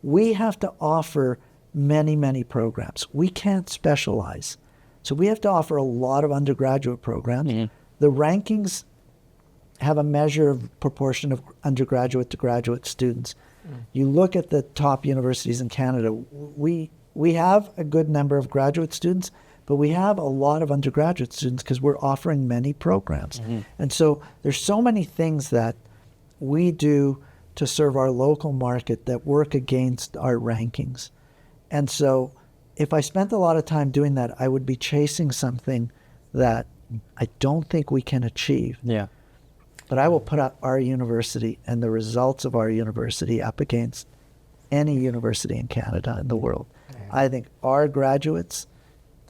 We have to offer many, many programs. We can't specialize. So we have to offer a lot of undergraduate programs. The rankings have a measure of proportion of undergraduate to graduate students. You look at the top universities in Canada, we have a good number of graduate students, but we have a lot of undergraduate students because we're offering many programs. And so there's so many things that we do to serve our local market that work against our rankings. And so if I spent a lot of time doing that, I would be chasing something that I don't think we can achieve. Yeah. But I will put up our university and the results of our university up against any university in Canada and the world. I think our graduates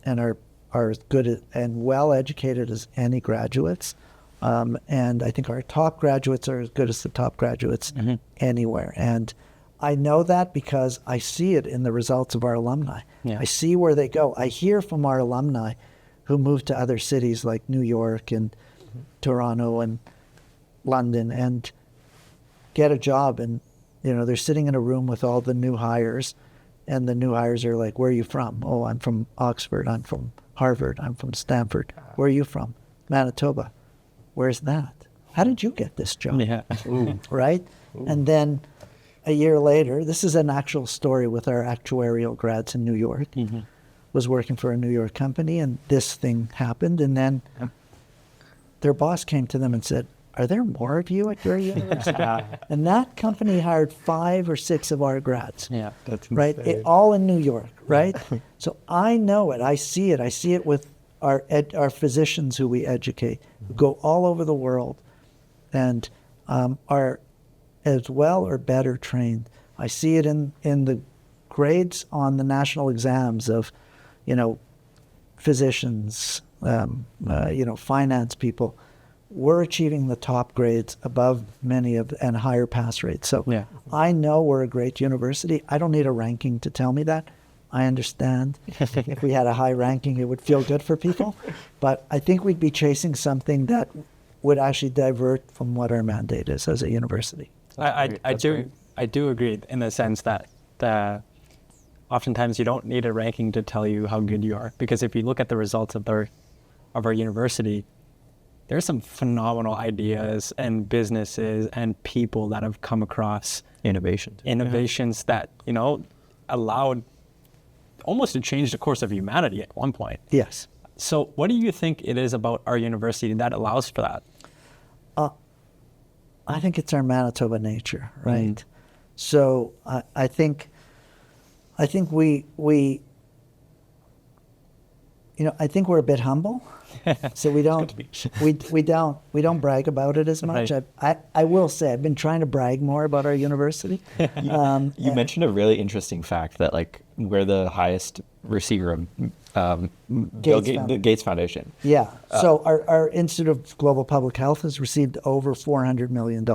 are as good and well educated as any graduates. And I think our top graduates are as good as the top graduates anywhere. And I know that because I see it in the results of our alumni. Yeah. I see where they go. I hear from our alumni who move to other cities like New York and Toronto and London and get a job, and they're sitting in a room with all the new hires, and the new hires are like, where are you from? Oh, I'm from Oxford, I'm from Harvard, I'm from Stanford. Where are you from? Manitoba. Where's that? How did you get this job? Yeah. Right? And then a year later, this is an actual story with our actuarial grads in New York, was working for a New York company, and this thing happened, and then their boss came to them and said, are there more of you at your university? And that company hired 5 or 6 of our grads. Yeah. That's right? All in New York, right? So I know it. I see it. I see it with our physicians who we educate who go all over the world and are as well or better trained. I see it in the grades on the national exams of, physicians, finance people. We're achieving the top grades above many of and higher pass rates. So Yeah. I know we're a great university. I don't need a ranking to tell me that. I understand if we had a high ranking, it would feel good for people. But I think we'd be chasing something that would actually divert from what our mandate is as a university. I That's do great. I do agree in the sense that oftentimes you don't need a ranking to tell you how good you are, because if you look at the results of our university, there's some phenomenal ideas and businesses and people that have come across Innovations. that allowed almost to change the course of humanity at one point. Yes. So what do you think it is about our university that allows for that? I think it's our Manitoba nature, right? So I think we I think we're a bit humble. So we don't brag about it as much. Right. I will say I've been trying to brag more about our university. You mentioned a really interesting fact that we're the highest receiver of the Gates Foundation. Yeah. So our Institute of Global Public Health has received over $400 million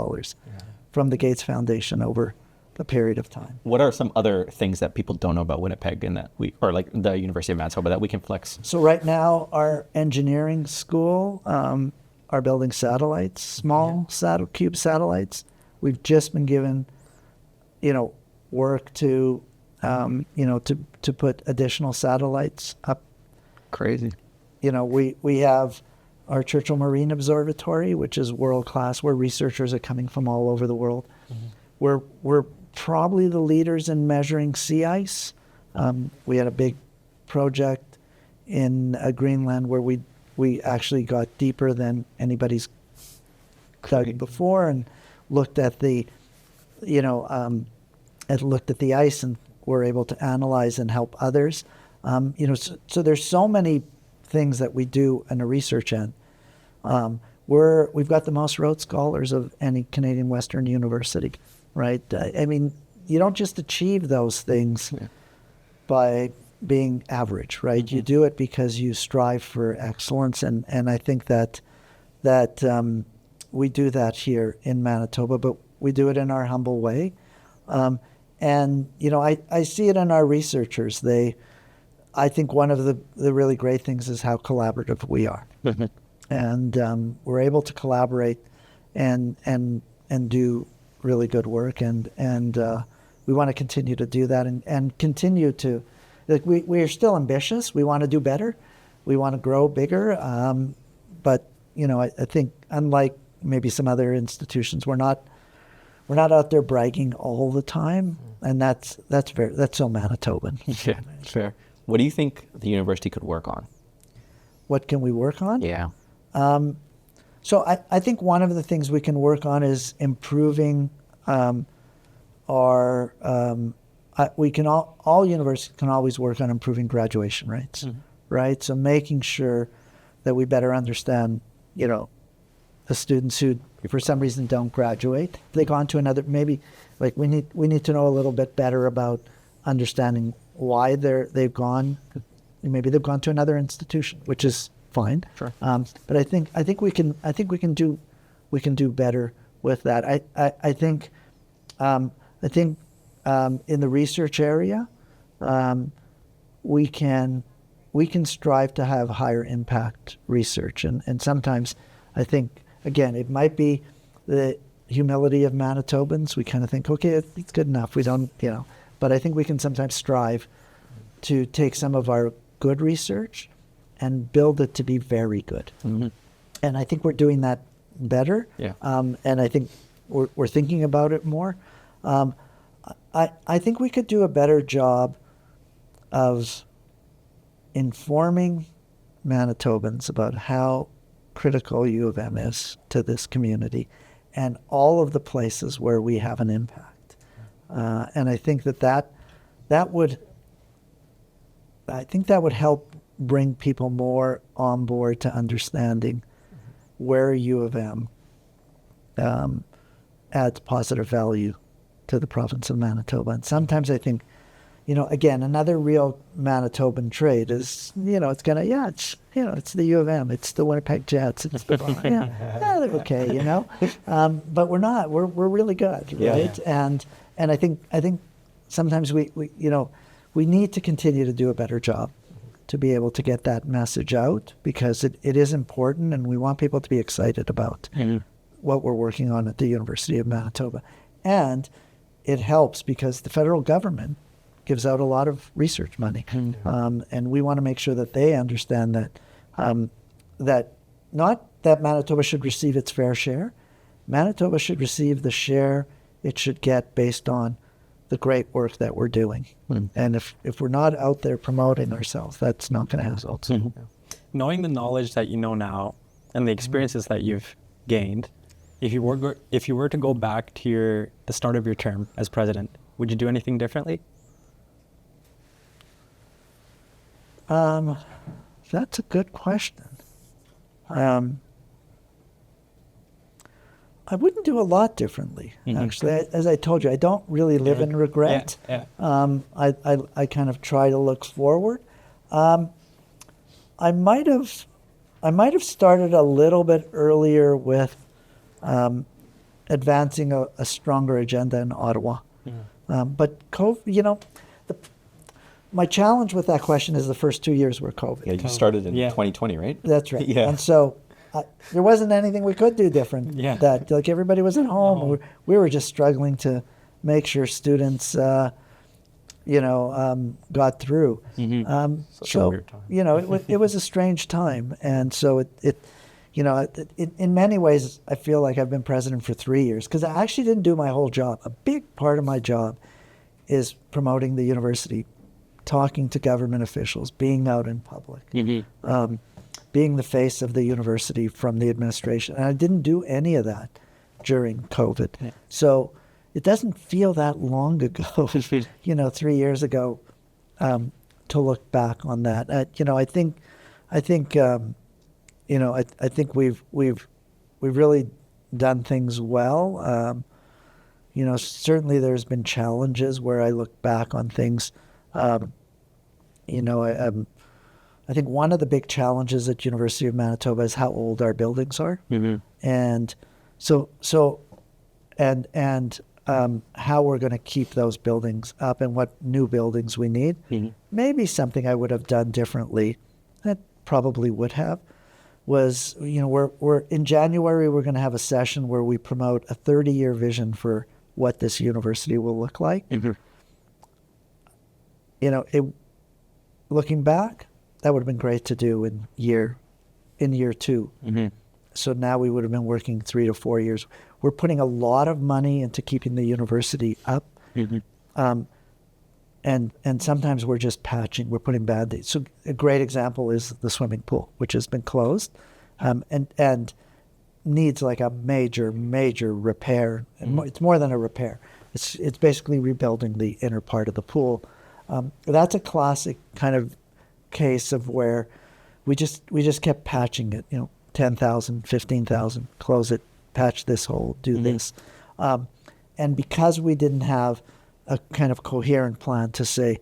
from the Gates Foundation over a period of time. What are some other things that people don't know about Winnipeg and that the University of Manitoba that we can flex? So right now, our engineering school are building satellites, small cube satellites. We've just been given, work to put additional satellites up. Crazy. We have our Churchill Marine Observatory, which is world class, where researchers are coming from all over the world. Mm-hmm. We're probably the leaders in measuring sea ice. We had a big project in Greenland where we actually got deeper than anybody's dug before and looked at the ice and were able to analyze and help others. So there's so many things that we do in a research end. We've got the most Rhodes Scholars of any Canadian Western university, right? You don't just achieve those things by being average, right? Mm-hmm. You do it because you strive for excellence, and I think that we do that here in Manitoba, but we do it in our humble way. And I see it in our researchers. I think one of the really great things is how collaborative we are. Mm-hmm. And we're able to collaborate and do really good work, and we want to continue to do that and continue to, we are still ambitious. We want to do better. We want to grow bigger. But I think unlike maybe some other institutions, we're not out there bragging all the time, and that's so Manitoban. Yeah, fair. What do you think the university could work on? What can we work on? Yeah. So I think one of the things we can work on is improving all universities can always work on improving graduation rates, mm-hmm. right? So making sure that we better understand, the students who for some reason don't graduate. They go on to another, maybe we need to know a little bit better about understanding why they've gone. Maybe they've gone to another institution, which is fine. Sure. But I think we can do better with that. I think in the research area, we can strive to have higher impact research, and sometimes I think again it might be the humility of Manitobans. We kind of think, okay, it's good enough. We don't, but I think we can sometimes strive to take some of our good research and build it to be very good. Mm-hmm. And I think we're doing that better. Yeah. And I think we're thinking about it more. I think we could do a better job of informing Manitobans about how critical U of M is to this community and all of the places where we have an impact. And I think that would help bring people more on board to understanding where U of M adds positive value to the province of Manitoba. And sometimes I think, again, another real Manitoban trait is, it's gonna, it's the U of M, it's the Winnipeg Jets, it's the they're okay, but we're not. We're really good, right? And I think sometimes we need to continue to do a better job to be able to get that message out, because it is important, and we want people to be excited about what we're working on at the University of Manitoba. And it helps because the federal government gives out a lot of research money. And we want to make sure that they understand that that not that Manitoba should receive its fair share. Manitoba should receive the share it should get based on the great work that we're doing. And if we're not out there promoting ourselves, that's not going to have results. Knowing the knowledge that you know now and the experiences that you've gained, if you were to go back to the start of your term as president, would you do anything differently? That's a good question. I wouldn't do a lot differently, actually. As I told you, I don't really live in regret. I kind of try to look forward. I might have started a little bit earlier with advancing a stronger agenda in Ottawa. But COVID, my challenge with that question is the first 2 years were COVID. Yeah, you started in 2020, right? That's right. Yeah. And so there wasn't anything we could do different. That everybody was at home. We were just struggling to make sure students, got through. Such a weird time. It was a strange time, and so it in many ways, I feel like I've been president for 3 years because I actually didn't do my whole job. A big part of my job is promoting the university, talking to government officials, being out in public, being the face of the university from the administration. And I didn't do any of that during COVID. Yeah. So it doesn't feel that long ago, 3 years ago, to look back on that. I think we've really done things well. Certainly there's been challenges where I look back on things. I think one of the big challenges at University of Manitoba is how old our buildings are, and how we're going to keep those buildings up and what new buildings we need. Maybe something I would have done differently, that probably would have, was we're in January we're going to have a session where we promote a 30-year vision for what this university will look like. Looking back, that would have been great to do in year 2. So now we would have been working 3 to 4 years. We're putting a lot of money into keeping the university up, and sometimes we're just patching. We're putting Band-Aids. So a great example is the swimming pool, which has been closed, and needs like a major repair. And it's more than a repair. It's basically rebuilding the inner part of the pool. That's a classic kind of case of where we just kept patching it, 10,000, 15,000, close it, patch this hole, do this. And because we didn't have a kind of coherent plan to say,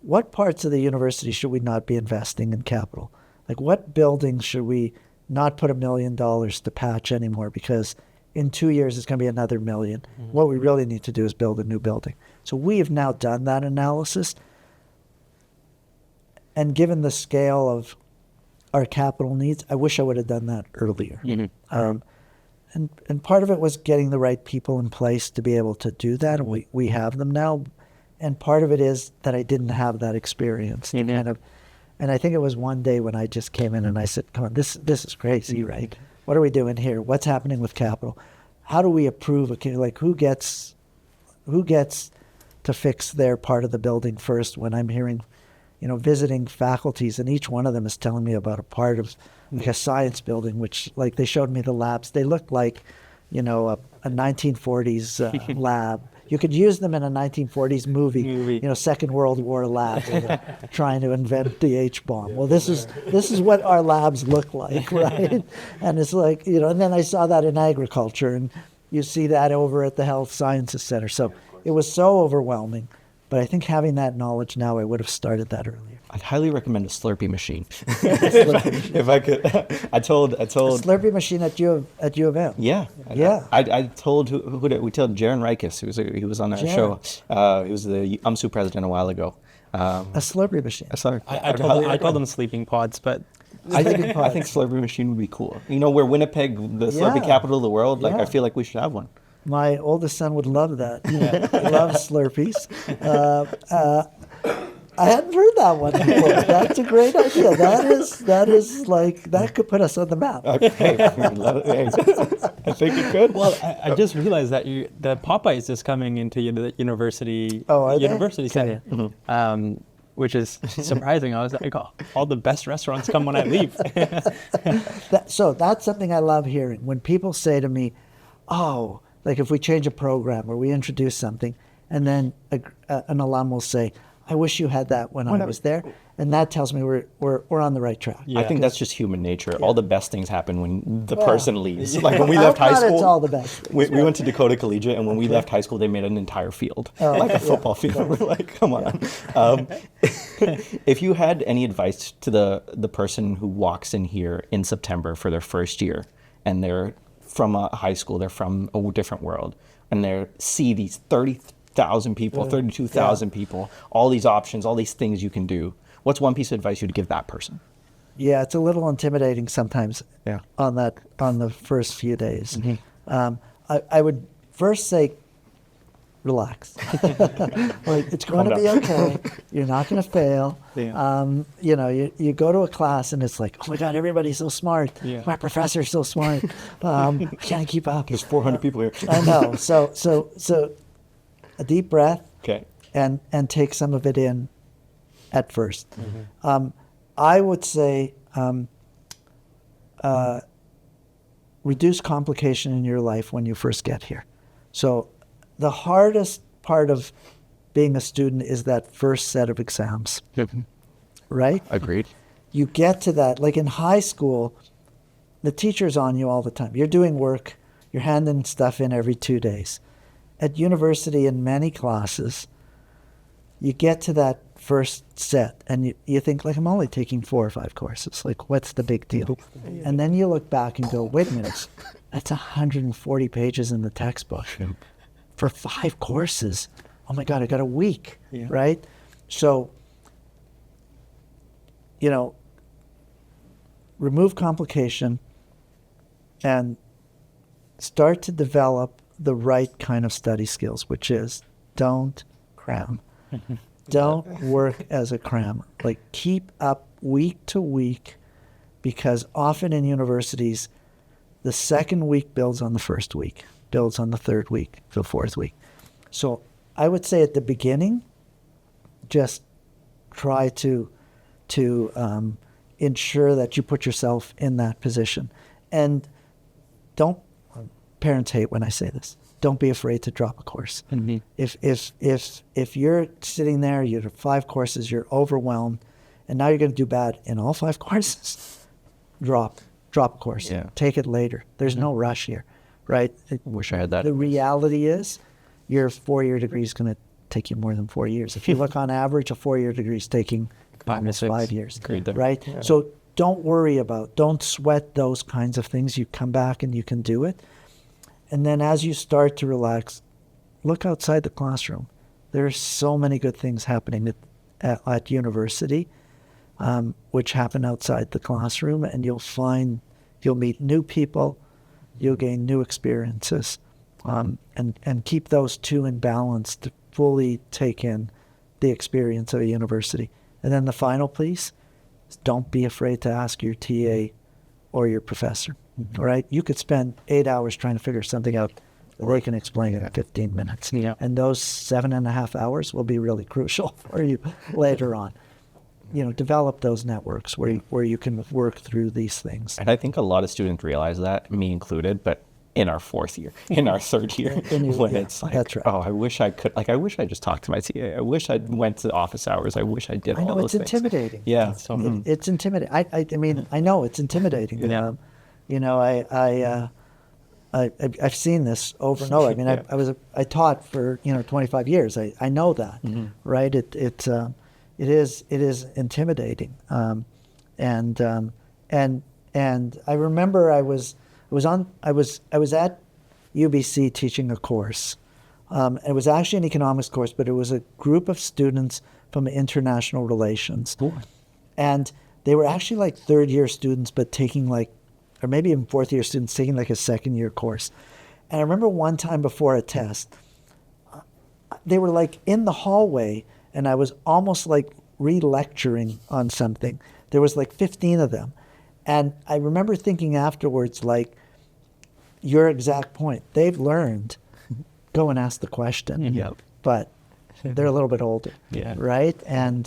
what parts of the university should we not be investing in capital? Like what buildings should we not put $1 million to patch anymore because in 2 years it's going to be another $1 million. What we really need to do is build a new building. So we have now done that analysis. And given the scale of our capital needs, I wish I would have done that earlier. And part of it was getting the right people in place to be able to do that, and we have them now. And part of it is that I didn't have that experience. And I think it was one day when I just came in and I said, "Come on, this is crazy, right? What are we doing here? What's happening with capital? How do we approve who gets to fix their part of the building first?" When I'm hearing, visiting faculties, and each one of them is telling me about a part of like a science building, which they showed me the labs. They looked like, a 1940s lab, You could use them in a 1940s movie. You know, Second World War lab where they're trying to invent the H-bomb. Well, this is what our labs look like, right? And it's like, you know, and then I saw that in agriculture, and you see that over at the Health Sciences Center. So it was so overwhelming. But I think having that knowledge now, I would have started that earlier. I'd highly recommend a Slurpee machine. if I could, I told A Slurpee machine at U of M. Yeah, Yeah. I told we told Jaron Reikus, he was on our show. He was the UMSU president a while ago. A Slurpee machine. Sorry, I call them sleeping pods, but I think Slurpee machine would be cool. You know, we're Winnipeg, the Slurpee capital of the world. Like, I feel like we should have one. My oldest son would love that. He loves Slurpees. I hadn't heard that one before. That's a great idea. That is like, that could put us on the map. Okay, I think it could. well, I just realized that the Popeyes is coming into the university are they? university center, which is surprising. I was like, oh, all the best restaurants come when I leave. So that's something I love hearing. When people say to me, oh, like if we change a program or we introduce something, and then an alum will say, I wish you had that when I was there. And that tells me we're on the right track. I think that's just human nature. All the best things happen when the person leaves. Like when we left high school, it's all the best. We went to Dakota Collegiate, and when we left high school, they made an entire field, like a football field. We're like, come on. If you had any advice to the person who walks in here in September for their first year, and they're from a high school, they're from a different world, and they see these 30,000 people, 32,000 people, all these options, all these things you can do. What's one piece of advice you'd give that person? Yeah, it's a little intimidating sometimes on the first few days. Mm-hmm. I would first say, relax. Like, it's going to be okay. You're not going to fail. You know, you go to a class and it's like, oh my God, everybody's so smart. My professor's so smart. I can't keep up. There's 400 people here. I know. So a deep breath. Okay. And take some of it in at first. I would say reduce complication in your life when you first get here. So the hardest part of being a student is that first set of exams, right? Agreed. You get to that, like in high school, the teacher's on you all the time. You're doing work, you're handing stuff in every 2 days. At university, in many classes, you get to that first set and you think, like, I'm only taking 4 or 5 courses. Like, what's the big deal? And then you look back and go, wait a minute, that's 140 pages in the textbook for 5 courses. Oh my God, I got a week, right? So, you know, remove complication and start to develop the right kind of study skills, which is don't cram. Don't work as a crammer. Like, keep up week to week, because often in universities, the second week builds on the first week, builds on the third week, the fourth week. So I would say at the beginning, just try to ensure that you put yourself in that position. And don't, parents hate when I say this, don't be afraid to drop a course. If you're sitting there, you have 5 courses, you're overwhelmed, and now you're going to do bad in all 5 courses, drop a course. Take it later. There's no rush here, right? Wish I had that. The reality is your 4-year degree is going to take you more than 4 years. If you look on average, a 4-year degree is taking almost 5 years, right? Yeah. So don't worry don't sweat those kinds of things. You come back and you can do it. And then as you start to relax, look outside the classroom. There are so many good things happening at university, which happen outside the classroom, and you'll meet new people, you'll gain new experiences, and keep those two in balance to fully take in the experience of a university. And then the final piece is don't be afraid to ask your TA or your professor. All right, you could spend 8 hours trying to figure something out, or they can explain it in 15 minutes. And those 7.5 hours will be really crucial for you later on. You know, develop those networks where you can work through these things. And I think a lot of students realize that, me included, but in our fourth year, in our third year, when it's like, that's right. oh, I wish I could, like, I wish I just talked to my TA. I wish I went to office hours. I wish I did I all know those it's things. intimidating. Yeah. It's intimidating. I mean, I know it's intimidating. Yeah. You know, I've seen this over and over. I mean, Yeah. I taught for 25 years. I know that, right? It is intimidating. And I remember I was at UBC teaching a course. It was actually an economics course, but it was a group of students from international relations. Cool. And they were actually like third year students, but taking like, or maybe even fourth year students taking like a second year course. And I remember one time before a test, they were like in the hallway and I was almost like re-lecturing on something. There was like 15 of them. And I remember thinking afterwards, like, your exact point. They've learned, go and ask the question. Yep. But they're a little bit older, Yeah. right? And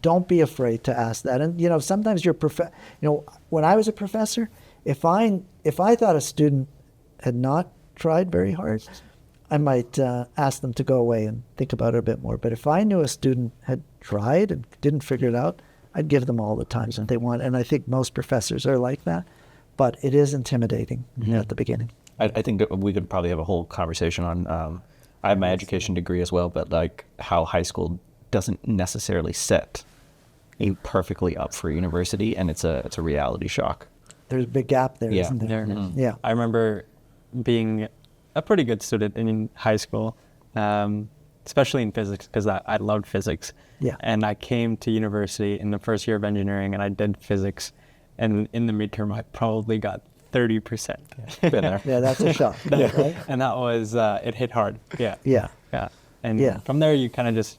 don't be afraid to ask that. And sometimes when I was a professor, if I thought a student had not tried very hard, I might ask them to go away and think about it a bit more. But if I knew a student had tried and didn't figure it out, I'd give them all the time that they want. And I think most professors are like that. But it is intimidating at the beginning. I think that we could probably have a whole conversation on, I have my education degree as well, but like how high school doesn't necessarily set you perfectly up for university, and it's a reality shock. There's a big gap there, Yeah. not there? There. Yeah. I remember being a pretty good student in high school, especially in physics, because I loved physics. Yeah. And I came to university in the first year of engineering, and I did physics. And in the midterm, I probably got 30%. Been there. Yeah, that's a shock, right? And that was, it hit hard. Yeah. Yeah. Yeah. And Yeah. from there, you kind of just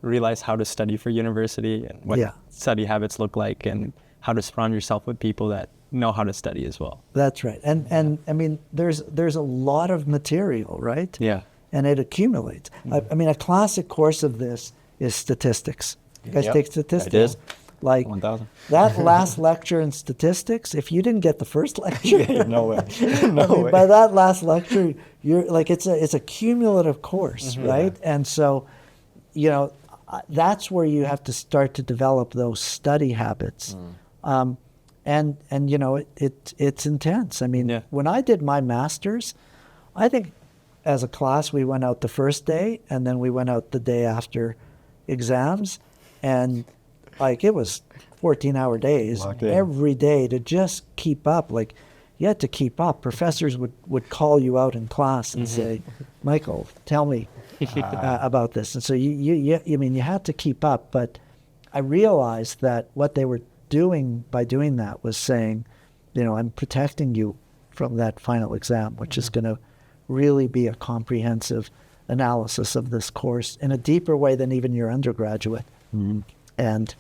realize how to study for university and what Yeah. study habits look like and how to surround yourself with people that know how to study as well. That's right. And I mean, there's a lot of material, right? Yeah. And it accumulates. I mean, a classic course of this is statistics. You guys Yep. take statistics? I did. Like 1,000. that last lecture in statistics, if you didn't get the first lecture, No way. I No mean, way. by that last lecture, you're like, it's a cumulative course, right? And so, that's where you have to start to develop those study habits. And it's intense. I mean, Yeah. when I did my master's, I think as a class, we went out the first day and then we went out the day after exams. And like, it was 14-hour days Locked in. every day to just keep up. Like, you had to keep up. Professors would call you out in class and say, Michael, tell me about this. And so you had to keep up. But I realized that what they were doing by doing that was saying, I'm protecting you from that final exam, which is going to really be a comprehensive analysis of this course in a deeper way than even your undergraduate. And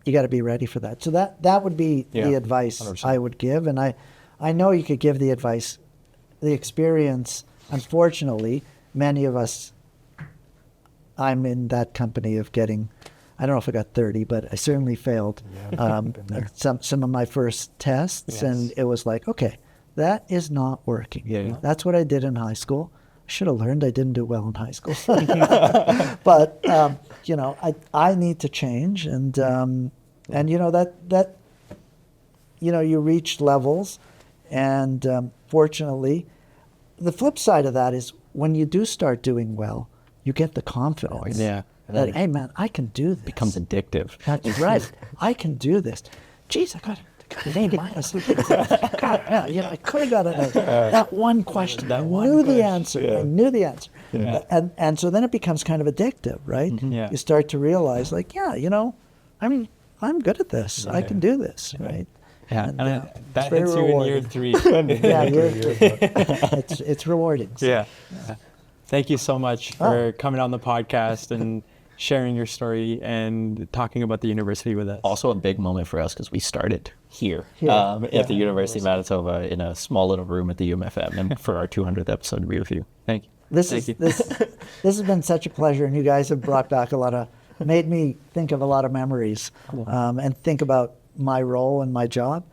you got to be ready for that. So that would be the advice 100%. I would give. And I know you could give the advice, the experience. Unfortunately, many of us, I'm in that company of getting, I don't know if I got 30, but I certainly failed some of my first tests. Yes. And it was like, okay, that is not working. Yeah. That's what I did in high school. I should have learned I didn't do well in high school. But, I need to change. And you reach levels. And fortunately, the flip side of that is when you do start doing well, you get the confidence. Yeah. That, hey, man, I can do this. Becomes addictive. That's right. I can do this. Jeez, I got an A minus. God, I could have got that one question. I knew the answer. Yeah. I knew the answer. Yeah. And so then it becomes kind of addictive, right? Yeah. You start to realize, like, I'm good at this. I can do this, right? Yeah. And, And it's that very hits you in year rewarding. 3. Yeah, it's rewarding. So. Yeah. Thank you so much for coming on the podcast and sharing your story and talking about the university with us. Also a big moment for us because we started here Here. at the University of Manitoba in a small little room at the UMFM, and for our 200th episode to be with you. Thank you. This Thank you. this has been such a pleasure, and you guys have brought back made me think of a lot of memories, and think about my role and my job.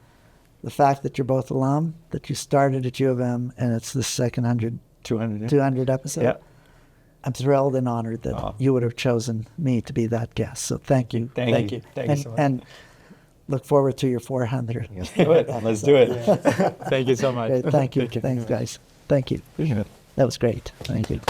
the fact that you're both alum, that you started at U of M, and it's the second 200 episode. Yeah. I'm thrilled and honored that you would have chosen me to be that guest. So thank you. Thank you. Thank you so much. And look forward to your 400. Let's do it. Let's do it. Thank you so much. Great. Thank you. Thanks, guys. Thank you. That was great. Thank you.